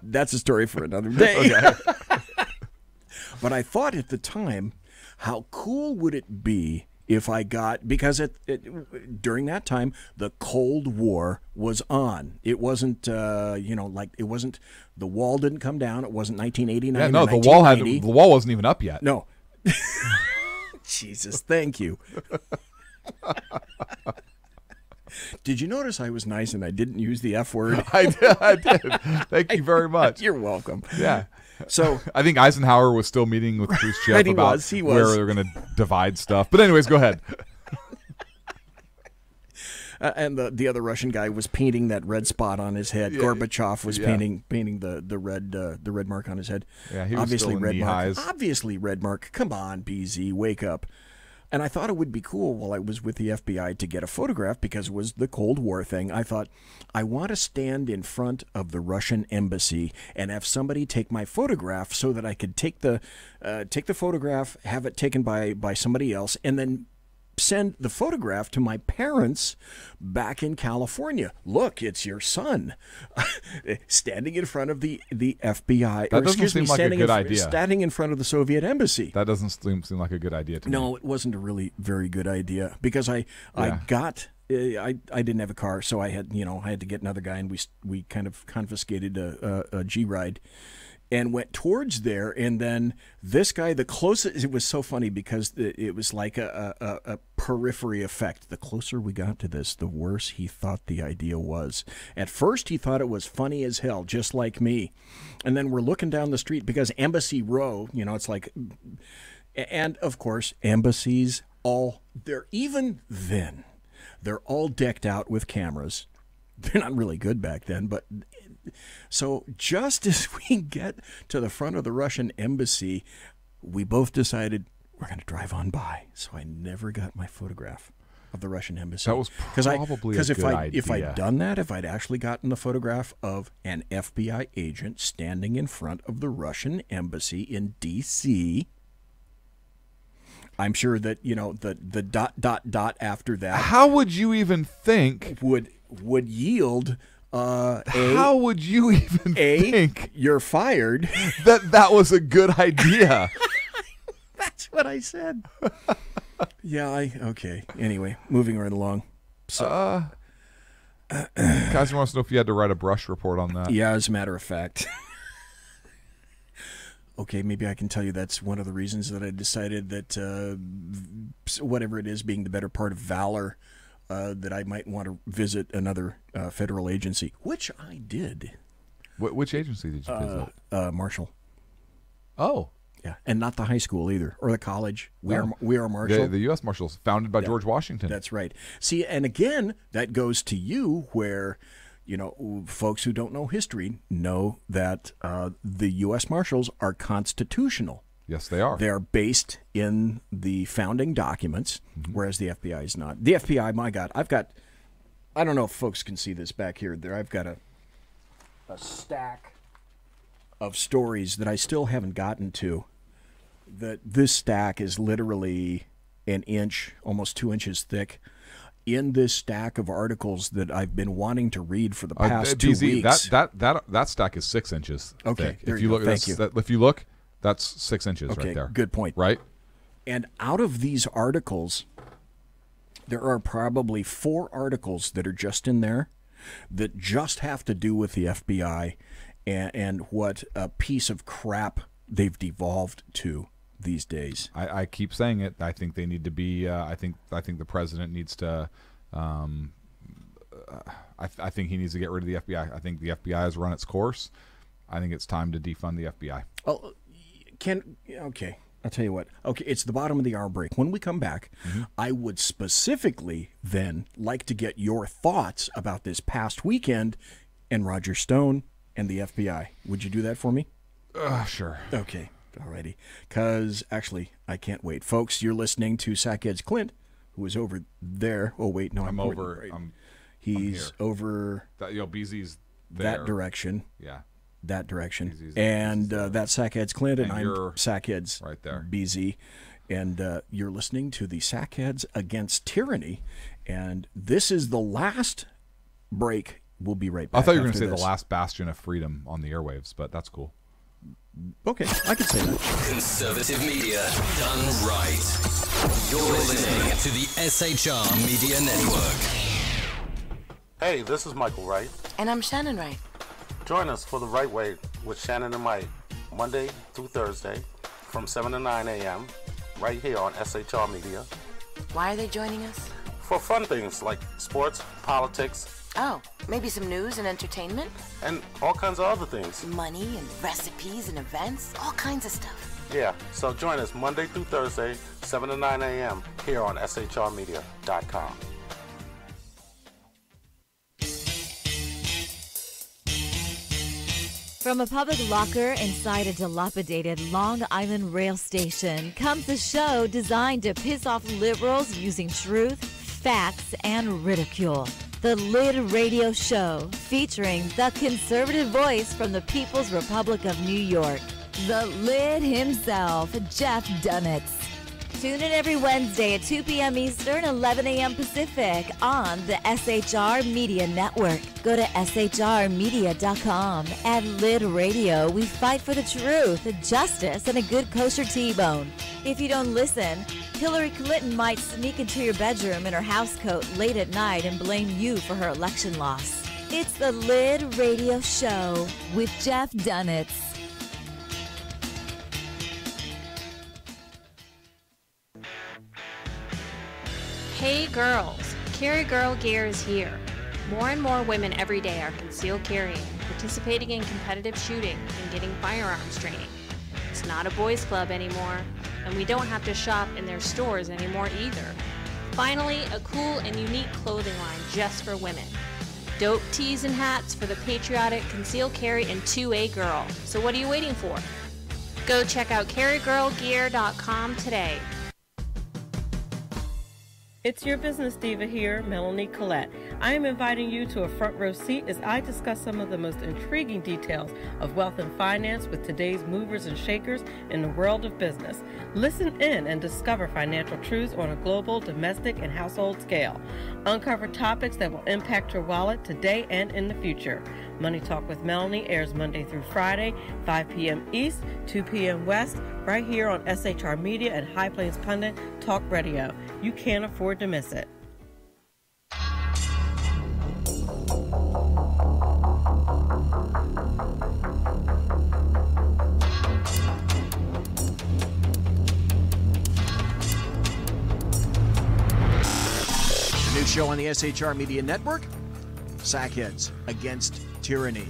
That's a story for another day. Okay. But I thought at the time, how cool would it be if I got, because during that time, the Cold War was on. It wasn't, it wasn't, the wall didn't come down. It wasn't 1989. Yeah, no, the wall wasn't even up yet. No. Jesus, thank you. Did you notice I was nice and I didn't use the F word? I did. Thank you very much. You're welcome. Yeah. So I think Eisenhower was still meeting with Khrushchev about where they're going to divide stuff. But anyways, go ahead. And the other Russian guy was painting that red spot on his head. Gorbachev was painting the red mark on his head. Yeah, he was obviously still in red mark. knee-highs. Obviously red mark. Come on, BZ, wake up. And I thought it would be cool while I was with the FBI to get a photograph because it was the Cold War thing. I thought, I want to stand in front of the Russian embassy and have somebody take my photograph so that I could take the photograph, have it taken by somebody else, and then send the photograph to my parents back in California. Look, it's your son standing in front of the FBI. That doesn't seem like a good idea. Standing in front of the Soviet embassy. That doesn't seem like a good idea to me. No, it wasn't a really very good idea because I didn't have a car, so I had to get another guy, and we kind of confiscated a G ride. And went towards there, and then this guy, the closest, it was so funny because it was like a periphery effect. The closer we got to this, the worse he thought the idea was. At first, he thought it was funny as hell, just like me. And then we're looking down the street because Embassy Row, it's like, and of course, embassies, they're all decked out with cameras. They're not really good back then, but... So just as we get to the front of the Russian embassy, we both decided we're going to drive on by. So I never got my photograph of the Russian embassy. That was probably a good idea. If I'd done that, if I'd actually gotten the photograph of an FBI agent standing in front of the Russian embassy in D.C., I'm sure that, the ... after that... How would you even think... Would yield... how would you even think you're fired that was a good idea? That's what I said. Okay. Anyway, moving right along. So, Kaiser wants to know if you had to write a brush report on that. Yeah, as a matter of fact. Okay, maybe I can tell you that's one of the reasons that I decided that whatever it is, being the better part of valor, that I might want to visit another federal agency, which I did. Which agency did you visit? Marshall. Oh. Yeah, and not the high school either, or the college. We are Marshall. The U.S. Marshals, founded by George Washington. That's right. See, and again, that goes to you where, folks who don't know history know that the U.S. Marshals are constitutional. Yes, they are. They are based in the founding documents, whereas the FBI is not. The FBI, my God, I don't know if folks can see this back here. I've got a stack of stories that I still haven't gotten to. This stack is literally an inch, almost 2 inches thick. In this stack of articles that I've been wanting to read for the past 2 weeks. That stack is 6 inches thick. There you go. Thank you. If you look... That's 6 inches right there. Good point. Right? And out of these articles, there are probably 4 articles that are just in there that just have to do with the FBI and what a piece of crap they've devolved to these days. I keep saying it. I think they need to be. I think the president needs to. I think he needs to get rid of the FBI. I think the FBI has run its course. I think it's time to defund the FBI. Oh. Okay, I'll tell you what. Okay, it's the bottom of the hour break. When we come back, I would specifically then like to get your thoughts about this past weekend and Roger Stone and the FBI. Would you do that for me? Sure. Okay, alrighty. Because actually, I can't wait. Folks, you're listening to Sackhead's Clint, who is over there. Oh, wait, no, I'm over. Right. He's over BZ's there. That direction. Yeah. That direction. And that's Sackheads Clint, and I'm Sackheads right there. BZ. And you're listening to the Sackheads Against Tyranny. And this is the last break. We'll be right back. I thought you were going to say the last bastion of freedom on the airwaves, but that's cool. Okay, I could say that. Conservative media done right. You're listening to the SHR Media Network. Hey, this is Michael Wright. And I'm Shannon Wright. Join us for The Right Way with Shannon and Mike, Monday through Thursday from 7 to 9 a.m. right here on SHR Media. Why are they joining us? For fun things like sports, politics. Oh, maybe some news and entertainment? And all kinds of other things. Money and recipes and events, all kinds of stuff. Yeah, so join us Monday through Thursday, 7 to 9 a.m. here on SHRmedia.com. From a public locker inside a dilapidated Long Island rail station comes a show designed to piss off liberals using truth, facts, and ridicule. The Lid Radio Show, featuring the conservative voice from the People's Republic of New York, the Lid himself, Jeff Dunitz. Tune in every Wednesday at 2 p.m. Eastern, 11 a.m. Pacific on the SHR Media Network. Go to shrmedia.com. At Lid Radio, we fight for the truth, justice, and a good kosher T-bone. If you don't listen, Hillary Clinton might sneak into your bedroom in her housecoat late at night and blame you for her election loss. It's the Lid Radio Show with Jeff Dunitz. Hey girls, Carry Girl Gear is here. More and more women every day are concealed carrying, participating in competitive shooting, and getting firearms training. It's not a boys' club anymore, and we don't have to shop in their stores anymore either. Finally, a cool and unique clothing line just for women. Dope tees and hats for the patriotic concealed carry and 2A girl. So what are you waiting for? Go check out carrygirlgear.com today. It's your business diva here, Melanie Collette. I am inviting you to a front row seat as I discuss some of the most intriguing details of wealth and finance with today's movers and shakers in the world of business. Listen in and discover financial truths on a global, domestic, and household scale. Uncover topics that will impact your wallet today and in the future. Money Talk with Melanie airs Monday through Friday, 5 p.m. East, 2 p.m. West, right here on SHR Media and High Plains Pundit Talk Radio. You can't afford to miss it. The new show on the SHR Media Network, Sackheads Against Tyranny.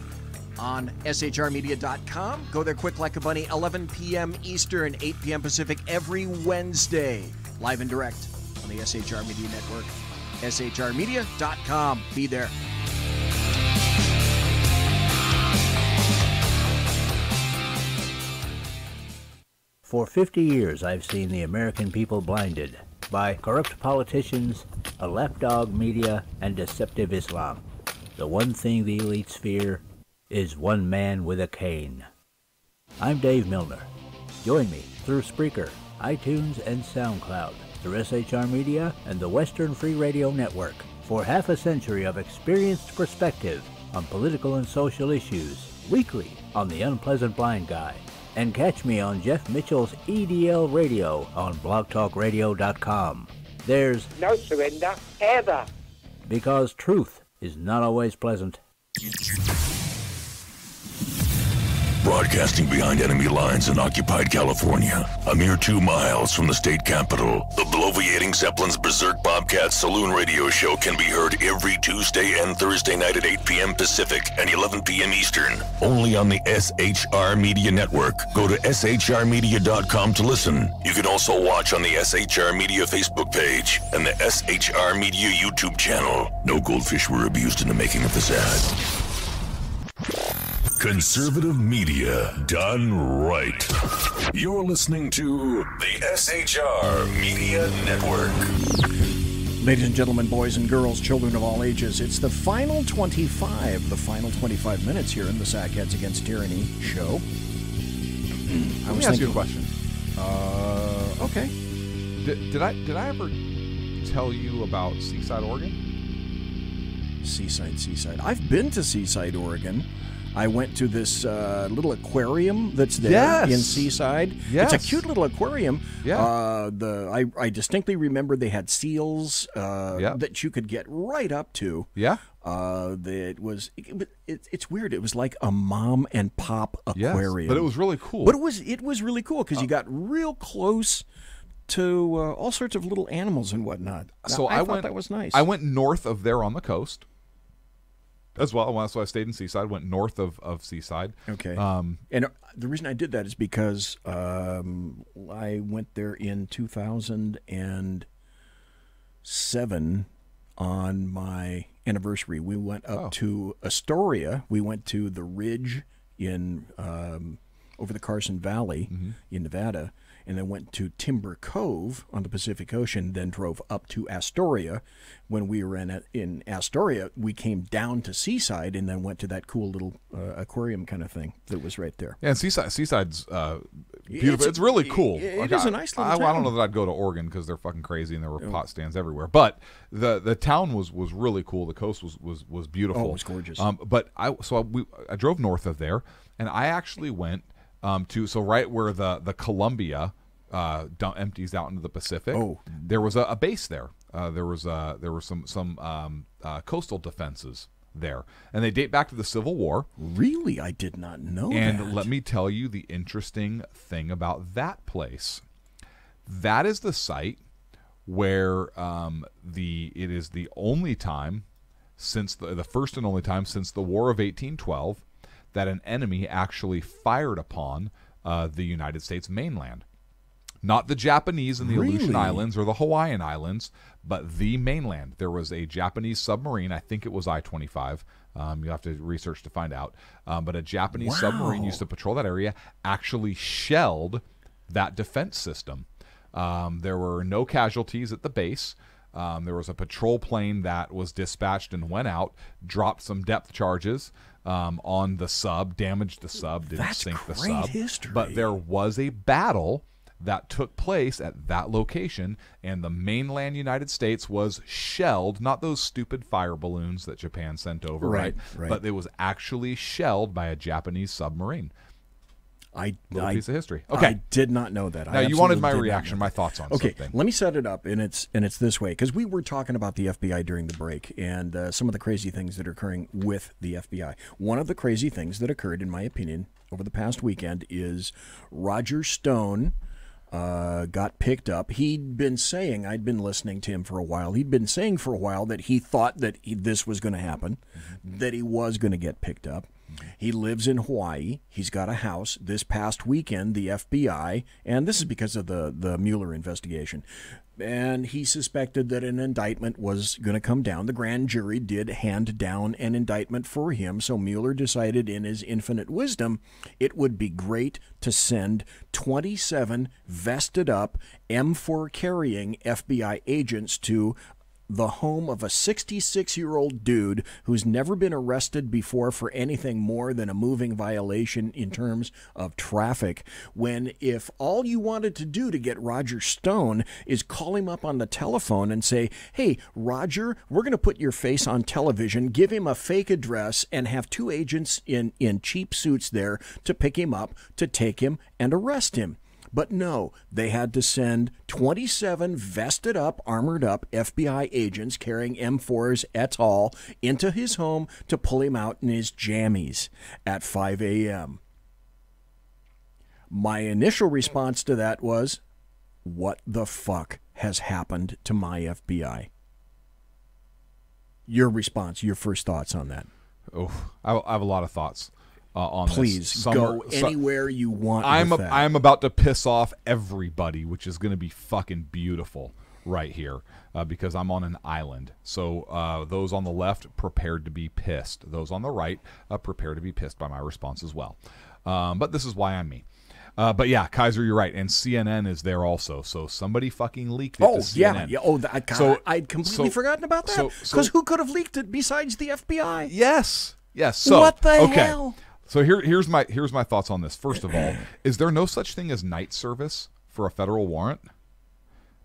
On shrmedia.com. Go there quick like a bunny, 11 p.m. Eastern, 8 p.m. Pacific every Wednesday. Live and direct on the SHR Media Network. shrmedia.com. Be there. For 50 years, I've seen the American people blinded by corrupt politicians, a lapdog media, and deceptive Islam. The one thing the elites fear is one man with a cane. I'm Dave Milner. Join me through Spreaker, iTunes, and SoundCloud, through SHR Media and the Western Free Radio Network, for half a century of experienced perspective on political and social issues, weekly on The Unpleasant Blind Guy. And catch me on Jeff Mitchell's EDL Radio on blogtalkradio.com. There's no surrender, ever. Because truth is not always pleasant. Broadcasting behind enemy lines in occupied California, a mere 2 miles from the state capitol, the bloviating Zeppelin's Berserk Bobcats Saloon Radio Show can be heard every Tuesday and Thursday night at 8 p.m. Pacific and 11 p.m. Eastern, only on the SHR Media Network. Go to shrmedia.com to listen. You can also watch on the SHR Media Facebook page and the SHR Media YouTube channel. No goldfish were abused in the making of this ad. Conservative media done right. You're listening to the SHR Media Network. Ladies and gentlemen, boys and girls, children of all ages, it's the final 25 minutes here in the Sackheads Against Tyranny show. Let me ask you a question. Okay. Did I ever tell you about Seaside, Oregon? Seaside. I've been to Seaside, Oregon. I went to this little aquarium that's there in Seaside. Yes. It's a cute little aquarium. Yeah. I distinctly remember they had seals that you could get right up to. Yeah. It's weird. It was like a mom and pop aquarium. Yes, but it was really cool. But it was really cool because you got real close to all sorts of little animals and whatnot. So I thought that was nice. I went north of there on the coast as well. So I stayed in Seaside, went north of Seaside. Okay. And the reason I did that is because I went there in 2007 on my anniversary. We went up to Astoria. We went to the Ridge in over the Carson Valley in Nevada, and then went to Timber Cove on the Pacific Ocean, then drove up to Astoria. When we were in Astoria, we came down to Seaside and then went to that cool little aquarium kind of thing that was right there. Yeah, and Seaside's beautiful. It's really cool. It is a nice little town. I don't know that I'd go to Oregon because they're fucking crazy and there were pot stands everywhere. But the town was really cool. The coast was beautiful. Oh, it was gorgeous. But I drove north of there, and I actually went to right where the Columbia empties out into the Pacific. Oh, there was a base there. There were some coastal defenses there, and they date back to the Civil War. Really, I did not know that. And let me tell you the interesting thing about that place. That is the site where it is the only time since the first and only time since the War of 1812 that an enemy actually fired upon the United States mainland. Not the Japanese in the Aleutian Islands or the Hawaiian Islands, but the mainland. There was a Japanese submarine, I think it was I-25. You have to research to find out. But a Japanese submarine used to patrol that area, actually shelled that defense system. There were no casualties at the base. There was a patrol plane that was dispatched and went out, dropped some depth charges on the sub, damaged the sub, didn't sink the sub. That's great history. But there was a battle that took place at that location, and the mainland United States was shelled, not those stupid fire balloons that Japan sent over, right? But it was actually shelled by a Japanese submarine. Piece of history. Okay, I did not know that. Now you wanted my reaction, my thoughts on something. Okay, let me set it up, and it's this way, because we were talking about the FBI during the break and some of the crazy things that are occurring with the FBI. One of the crazy things that occurred, in my opinion, over the past weekend is Roger Stone got picked up. He'd been saying, I'd been listening to him for a while, he'd been saying for a while that he thought that this was going to happen, that he was going to get picked up. He lives in Hawaii. He's got a house. This past weekend, the FBI, and this is because of the Mueller investigation, and he suspected that an indictment was going to come down. The grand jury did hand down an indictment for him, so Mueller decided in his infinite wisdom it would be great to send 27 vested up M4 carrying FBI agents to the home of a 66-year-old dude who's never been arrested before for anything more than a moving violation in terms of traffic, when if all you wanted to do to get Roger Stone is call him up on the telephone and say, hey, Roger, we're going to put your face on television, give him a fake address, and have two agents in cheap suits there to pick him up, to take him and arrest him. But no, they had to send 27 vested up, armored up FBI agents carrying M4s et al. Into his home to pull him out in his jammies at 5 a.m. My initial response to that was, what the fuck has happened to my FBI? Your response, your first thoughts on that? Oh, I have a lot of thoughts. On Please this. go anywhere you want. I'm about to piss off everybody, which is going to be fucking beautiful right here because I'm on an island. So those on the left prepared to be pissed. Those on the right prepared to be pissed by my response as well. But this is why I'm me. But yeah, Kaiser, you're right, and CNN is there also. So somebody fucking leaked it to CNN. Yeah. Oh, I'd completely forgotten about that. Because who could have leaked it besides the FBI? Yes. So what the hell? So here's my thoughts on this. First of all, is there no such thing as night service for a federal warrant?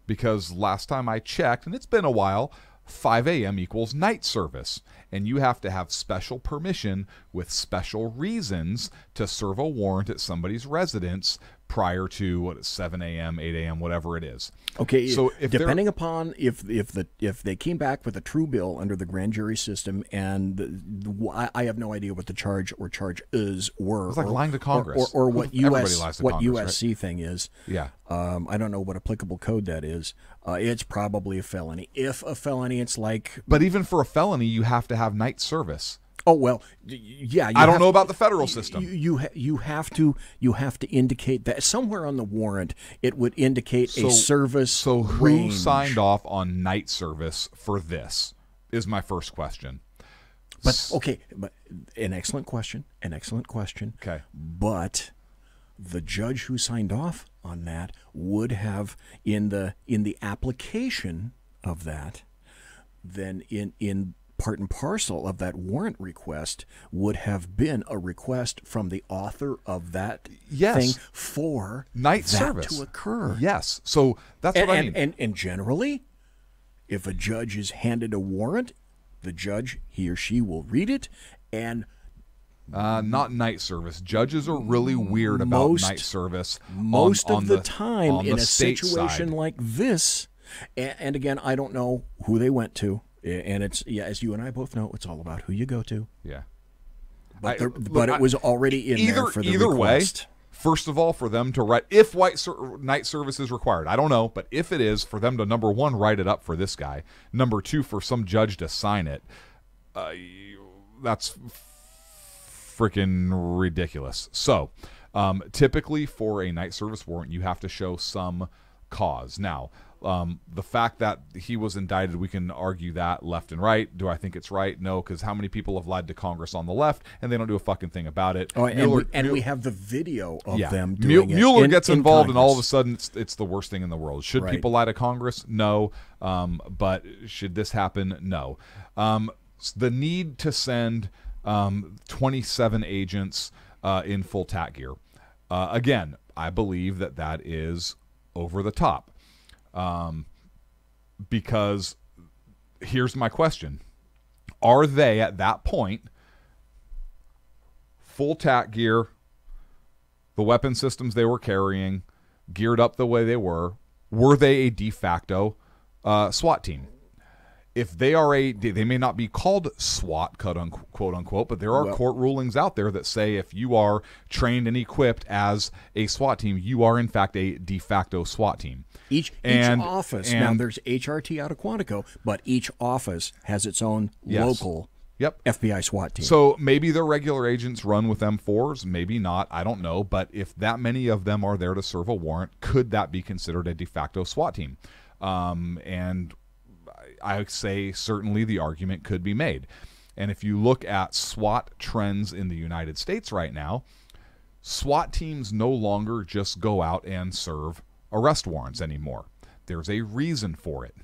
Because last time I checked, and it's been a while, 5 a.m. equals night service. And you have to have special permission with special reasons to serve a warrant at somebody's residence prior to 7 a.m., 8 a.m., whatever it is. Okay, so depending upon if they came back with a true bill under the grand jury system, and I have no idea what the charge or charges were. It's like lying to Congress, or what USC Congress, thing is. Yeah, I don't know what applicable code that is. It's probably a felony. If a felony, it's like. But even for a felony, you have to have night service. Oh well, yeah. I don't know about the federal system. You have to indicate that somewhere on the warrant it would indicate a service. So who range. signed off on night service for this? Is my first question. But okay, but an excellent question. Okay. But the judge who signed off on that would have in the application of that, then in part and parcel of that warrant request would have been a request from the author of that thing for night that service to occur. Yes. So that's what I mean. And generally, if a judge is handed a warrant, the judge, he or she, will read it and not night service. Judges are really weird about night service. Most on of the the time in a state situation side. like this, and again, I don't know who they went to, and it's as you and I both know, it's all about who you go to. Yeah, but it was already in there for the request. Way, first of all, for them to write, if night service is required, I don't know, but if it is, for them to, number one, write it up for this guy, number two, for some judge to sign it, that's freaking ridiculous. So, typically for a night service warrant, you have to show some cause. Now, the fact that he was indicted, we can argue that left and right. Do I think it's right? No, because how many people have lied to Congress on the left and they don't do a fucking thing about it? Oh, we have the video of them doing Mueller it. Gets involved, Congress. and all of a sudden it's the worst thing in the world. Should Right. people lie to Congress? No. But should this happen? No. The need to send 27 agents in full TAC gear. Again, I believe that is over the top. Because here's my question. Are they, at that point, full TAC gear, the weapon systems they were carrying, geared up the way they were they a de facto SWAT team? If they are they may not be called SWAT, quote unquote, but there are court rulings out there that say if you are trained and equipped as a SWAT team, you are in fact a de facto SWAT team. Each office, now there's HRT out of Quantico, but each office has its own local FBI SWAT team. So maybe their regular agents run with M4s, maybe not, I don't know, but if that many of them are there to serve a warrant, could that be considered a de facto SWAT team? And I say certainly the argument could be made. And if you look at SWAT trends in the United States right now, SWAT teams no longer just go out and serve arrest warrants anymore. There's a reason for it.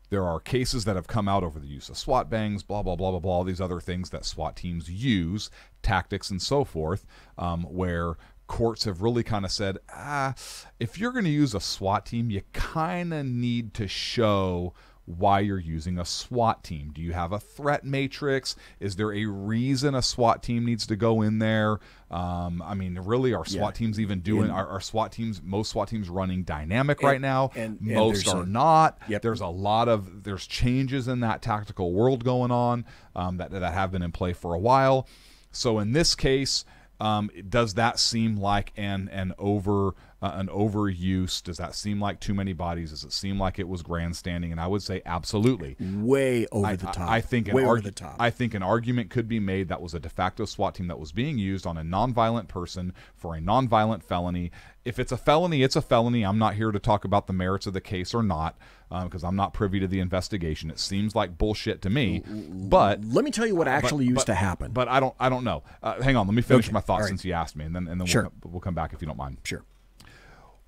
There are cases that have come out over the use of SWAT bangs, blah, blah, blah, blah, blah, all these other things that SWAT teams use, tactics and so forth, where courts have really kind of said, if you're going to use a SWAT team, you kind of need to show why you're using a SWAT team. Do you have a threat matrix? Is there a reason a SWAT team needs to go in there? I mean, really, are SWAT teams even doing, are SWAT teams, most SWAT teams running dynamic right now? And most are not. There's a lot of, there's changes in that tactical world going on that have been in play for a while. So in this case, does that seem like an overuse? Does that seem like too many bodies? Does it seem like it was grandstanding? And I would say absolutely. Way over the top. I think over the top. I think an argument could be made that was a de facto SWAT team that was being used on a nonviolent person for a nonviolent felony. If it's a felony, it's a felony. I'm not here to talk about the merits of the case or not, because I'm not privy to the investigation. It seems like bullshit to me. But let me tell you what actually used to happen. But I don't know. Hang on, let me finish my thoughts since you asked me, and then sure. we'll come back if you don't mind. Sure.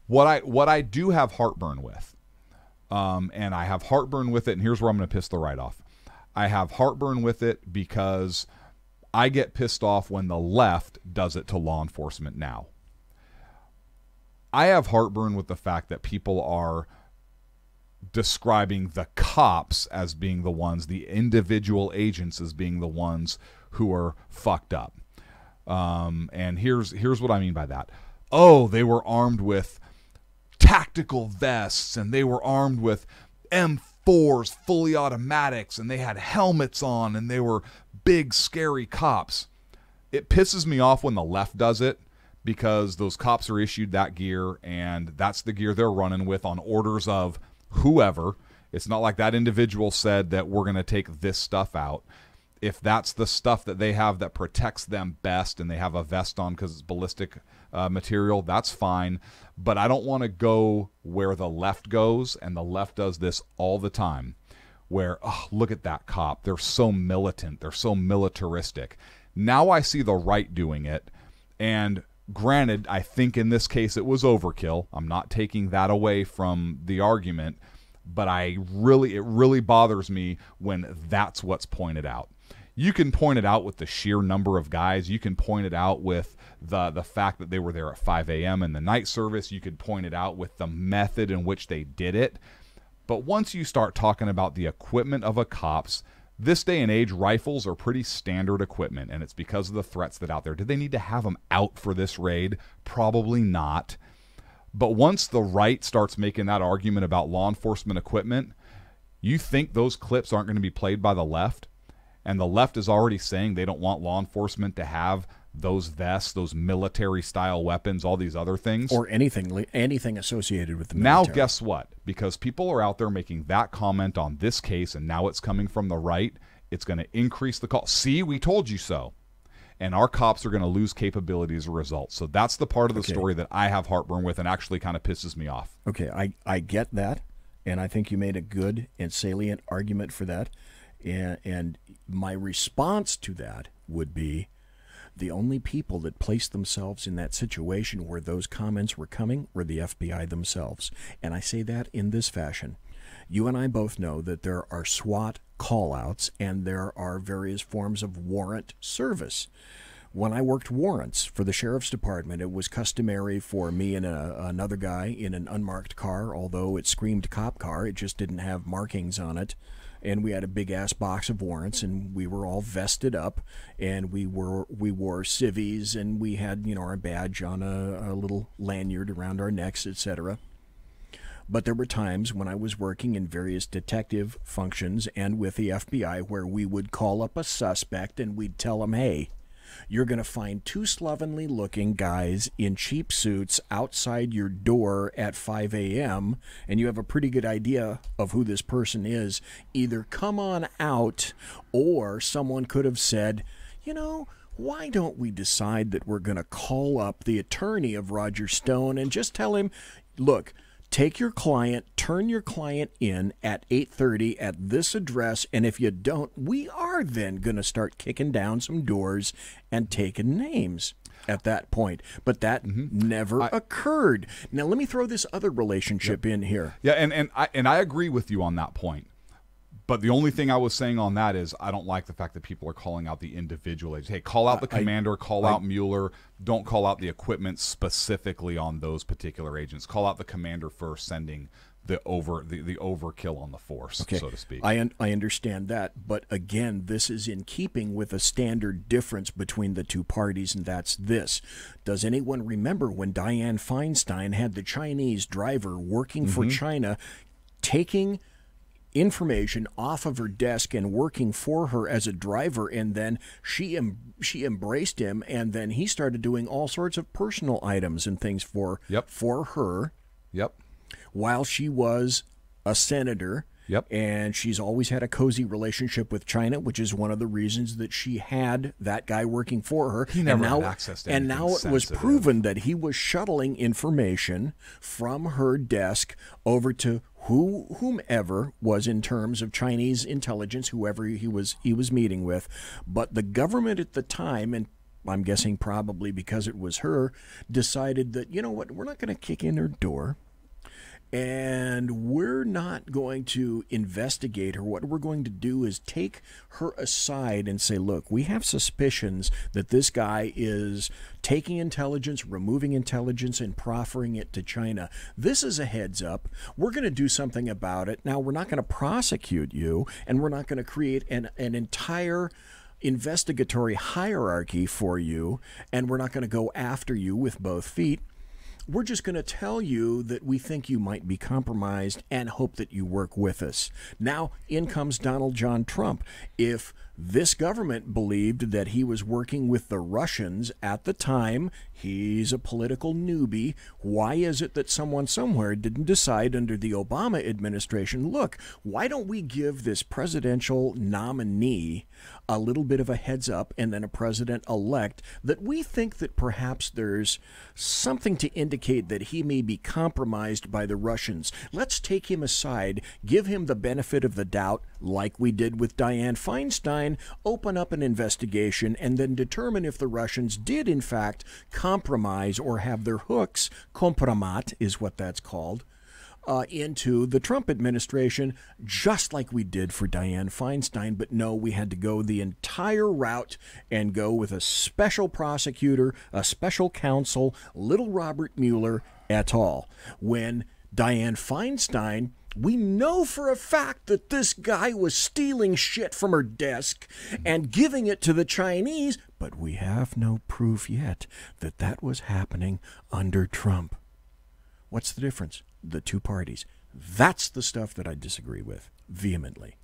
What I do have heartburn with, and I have heartburn with it, and here's where I'm going to piss the right off. I have heartburn with it because I get pissed off when the left does it to law enforcement now. I have heartburn with the fact that people are describing the cops as being the ones, the individual agents as being the ones who are fucked up. And here's what I mean by that. Oh, they were armed with tactical vests, and they were armed with M4s, fully automatics, and they had helmets on, and they were big, scary cops. It pisses me off when the left does it, because those cops are issued that gear, and that's the gear they're running with on orders of whoever. It's not like that individual said that we're going to take this stuff out. If that's the stuff that they have that protects them best, and they have a vest on because it's ballistic material, that's fine. But I don't want to go where the left goes, and the left does this all the time, where, oh, look at that cop. They're so militant. They're so militaristic. Now I see the right doing it. And granted, I think in this case it was overkill. I'm not taking that away from the argument, but it really bothers me when that's what's pointed out. You can point it out with the sheer number of guys. You can point it out with the fact that they were there at 5 a.m. in the night service. You could point it out with the method in which they did it. But once you start talking about the equipment of a cops, this day and age, rifles are pretty standard equipment, and it's because of the threats that are out there. Did they need to have them out for this raid? Probably not. But once the right starts making that argument about law enforcement equipment, you think those clips aren't going to be played by the left? And the left is already saying they don't want law enforcement to have those vests, those military-style weapons, all these other things. Or anything associated with the military. Now, guess what? Because people are out there making that comment on this case, and now it's coming from the right, it's going to increase the call. See, we told you so. And our cops are going to lose capability as a result. So that's the part of the story that I have heartburn with and actually kind of pisses me off. Okay, I get that, and I think you made a good and salient argument for that. And my response to that would be the only people that placed themselves in that situation where those comments were coming were the FBI themselves. And I say that in this fashion. You and I both know that there are SWAT call-outs and there are various forms of warrant service. When I worked warrants for the Sheriff's Department, it was customary for me and another guy in an unmarked car, although it screamed cop car, it just didn't have markings on it. And we had a big-ass box of warrants, and we were all vested up, and we wore civvies, and we had, our badge on a little lanyard around our necks, etc. But there were times when I was working in various detective functions and with the FBI where we would call up a suspect and we'd tell them, hey, you're going to find two slovenly-looking guys in cheap suits outside your door at 5 a.m., and you have a pretty good idea of who this person is. Either come on out, or someone could have said, why don't we decide that we're going to call up the attorney of Roger Stone and just tell him, look, take your client, turn your client in at 8:30 at this address, and if you don't, we are then going to start kicking down some doors and taking names at that point. But that never occurred. Now, let me throw this other relationship in here. Yeah, and I agree with you on that point. But the only thing I was saying on that is I don't like the fact that people are calling out the individual agents. Hey, call out the commander, call out Mueller. Don't call out the equipment specifically on those particular agents. Call out the commander for sending the overkill on the force, so to speak. I understand that. But again, this is in keeping with a standard difference between the two parties, and that's this. Does anyone remember when Dianne Feinstein had the Chinese driver working for China, taking information off of her desk and working for her as a driver, and then she embraced him, and then he started doing all sorts of personal items and things for her while she was a senator. And she's always had a cozy relationship with China, which is one of the reasons that she had that guy working for her. He never had access to anything now it was proven that he was shuttling information from her desk over to whomever was in terms of Chinese intelligence, whoever he was meeting with. But the government at the time, and I'm guessing probably because it was her, decided that, you know what, we're not going to kick in her door. And we're not going to investigate her. What we're going to do is take her aside and say, look, we have suspicions that this guy is taking intelligence, removing intelligence, and proffering it to China. This is a heads up. We're going to do something about it. Now, we're not going to prosecute you, and we're not going to create an entire investigatory hierarchy for you, and we're not going to go after you with both feet. We're just going to tell you that we think you might be compromised and hope that you work with us. Now, in comes Donald John Trump. If This government believed that he was working with the Russians at the time. He's a political newbie. Why is it that someone somewhere didn't decide under the Obama administration, look, why don't we give this presidential nominee a little bit of a heads up, and then a president-elect, that we think that perhaps there's something to indicate that he may be compromised by the Russians. Let's take him aside, give him the benefit of the doubt, like we did with Dianne Feinstein, open up an investigation, and then determine if the Russians did, in fact, compromise or have their hooks, compromat is what that's called, into the Trump administration, just like we did for Dianne Feinstein. But no, we had to go the entire route and go with a special prosecutor, a special counsel, little Robert Mueller et al. When Dianne Feinstein, we know for a fact that this guy was stealing shit from her desk and giving it to the Chinese, but we have no proof yet that that was happening under Trump. What's the difference? The two parties. That's the stuff that I disagree with vehemently.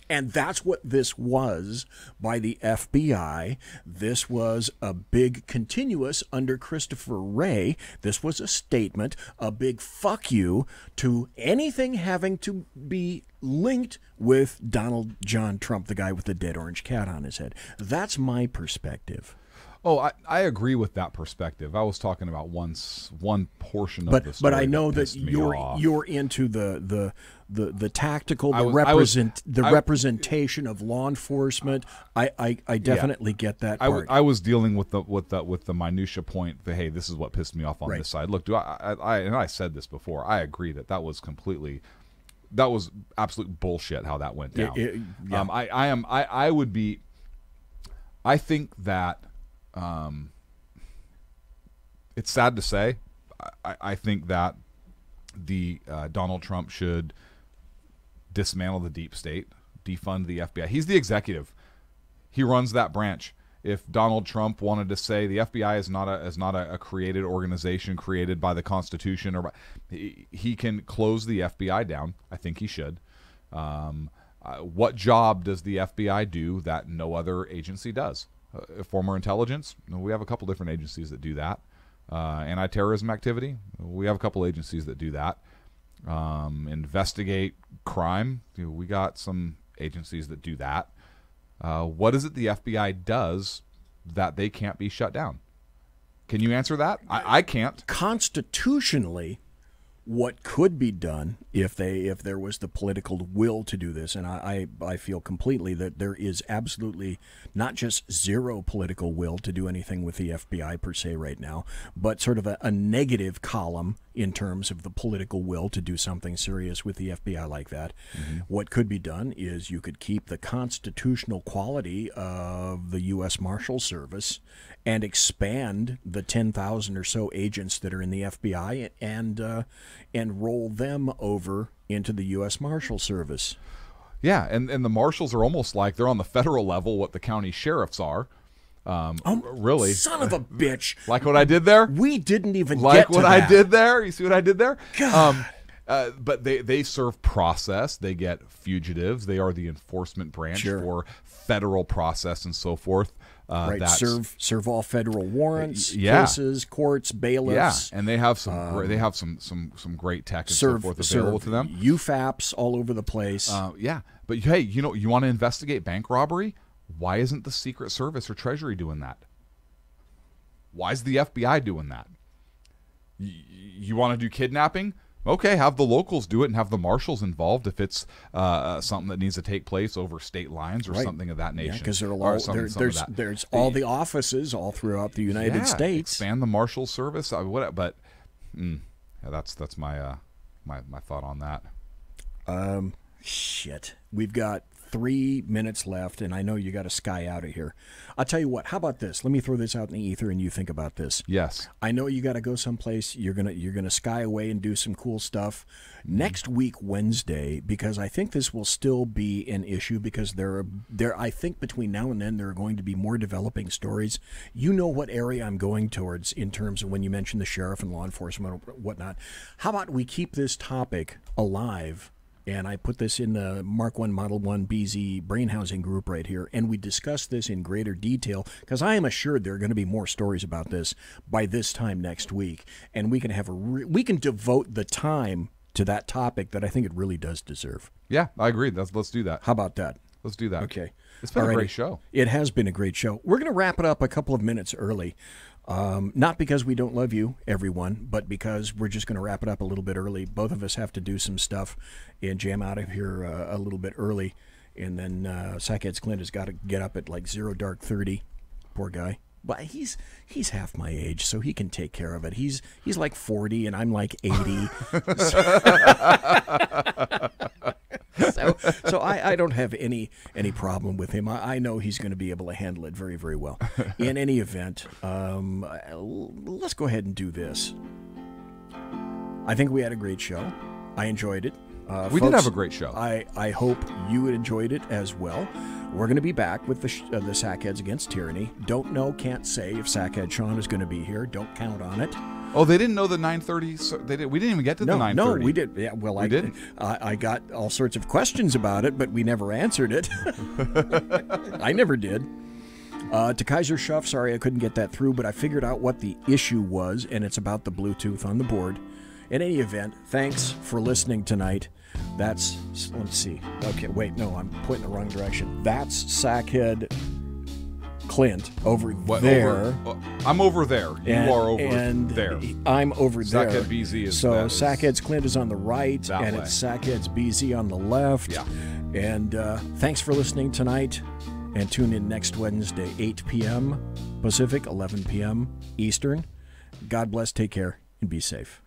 And that's what this was by the FBI. This was a big continuous under Christopher Wray. This was a statement, a big fuck you to anything having to be linked with Donald John Trump, the guy with the dead orange cat on his head. That's my perspective. Oh, I agree with that perspective. I was talking about one portion of the story. But I know that you're into the tactical, representation of law enforcement. I definitely get that part. I was dealing with the minutia point that, hey, this is what pissed me off on this side. Look, I said this before. I agree that was absolute bullshit how that went down. I think that. It's sad to say. I think that the Donald Trump should dismantle the deep state, defund the FBI. He's the executive. He runs that branch. If Donald Trump wanted to say the FBI is not a created organization created by the Constitution, or he can close the FBI down. I think he should. What job does the FBI do that no other agency does? Former intelligence, we have a couple different agencies that do that. Anti-terrorism activity, we have a couple agencies that do that. Investigate crime, we got some agencies that do that. What is it the FBI does that they can't be shut down? Can you answer that? I can't. Constitutionally, what could be done if there was the political will to do this, and I feel completely that there is absolutely not just zero political will to do anything with the FBI per se right now, but sort of a negative column in terms of the political will to do something serious with the FBI like that. Mm-hmm. What could be done is you could keep the constitutional quality of the U.S. Marshal Service and expand the 10,000 or so agents that are in the FBI and roll them over into the U.S. Marshal Service. Yeah, and the marshals are almost like they're on the federal level what the county sheriffs are. Really? Son of a bitch. Like what I did there? We didn't even like get to what that. I did there? You see what I did there? God. But they serve process. They get fugitives. They are the enforcement branch for federal process and so forth. Right, serve all federal warrants, cases, courts, bailiffs. Yeah, and they have some great tech and so forth available to them. UFAPs all over the place. Yeah, but hey, you want to investigate bank robbery? Why isn't the Secret Service or Treasury doing that? Why is the FBI doing that? You want to do kidnapping? Okay, have the locals do it and have the marshals involved if it's something that needs to take place over state lines or something of that nature. Yeah, because there's all the offices all throughout the United States. Expand the marshal service, that's my my thought on that. Shit, we've got 3 minutes left, and I know you got to sky out of here. I'll tell you what. How about this? Let me throw this out in the ether, and you think about this. Yes. I know you got to go someplace. You're gonna sky away and do some cool stuff next week, Wednesday, because I think this will still be an issue. Because I think between now and then there are going to be more developing stories. You know what area I'm going towards in terms of when you mention the sheriff and law enforcement or whatnot. How about we keep this topic alive And I put this in the Mark 1 Model 1 BZ brain housing group right here, and we discussed this in greater detail because I am assured there are going to be more stories about this by this time next week, and we can have we can devote the time to that topic that I think it really does deserve. Yeah, I agree. Let's do that. How about that? Let's do that. Okay. It's been Alrighty. a great show. It has been a great show. We're going to wrap it up a couple of minutes early. Not because we don't love you, everyone, but because we're just going to wrap it up a little bit early. Both of us have to do some stuff and jam out of here a little bit early. And then Sackheads Clint has got to get up at like 0:30. Poor guy. But he's half my age, so he can take care of it. He's like 40, and I'm like 80. So I don't have any problem with him. I know he's going to be able to handle it very, very well. In any event, let's go ahead and do this. I think we had a great show. I enjoyed it. We did have a great show. I hope you enjoyed it as well. We're going to be back with the Sackheads Against Tyranny. Don't know, can't say if Sackhead Sean is going to be here. Don't count on it. Oh, they didn't know the 9:30. So we didn't even get to the 9:30. No, we did. Yeah, well, we didn't. I got all sorts of questions about it, but we never answered it. I never did. To Kaiser Schuff, sorry I couldn't get that through, but I figured out what the issue was, and it's about the Bluetooth on the board. In any event, thanks for listening tonight. Let's see. Okay, wait, no, I'm pointing the wrong direction. That's Sackhead Clint over there. I'm over there. You are over and there. I'm over there. Sackhead BZ is so Sackhead's Clint is on the right, and way. it's Sackhead's BZ on the left. Yeah. And thanks for listening tonight. And tune in next Wednesday, 8 p.m. Pacific, 11 p.m. Eastern. God bless, take care, and be safe.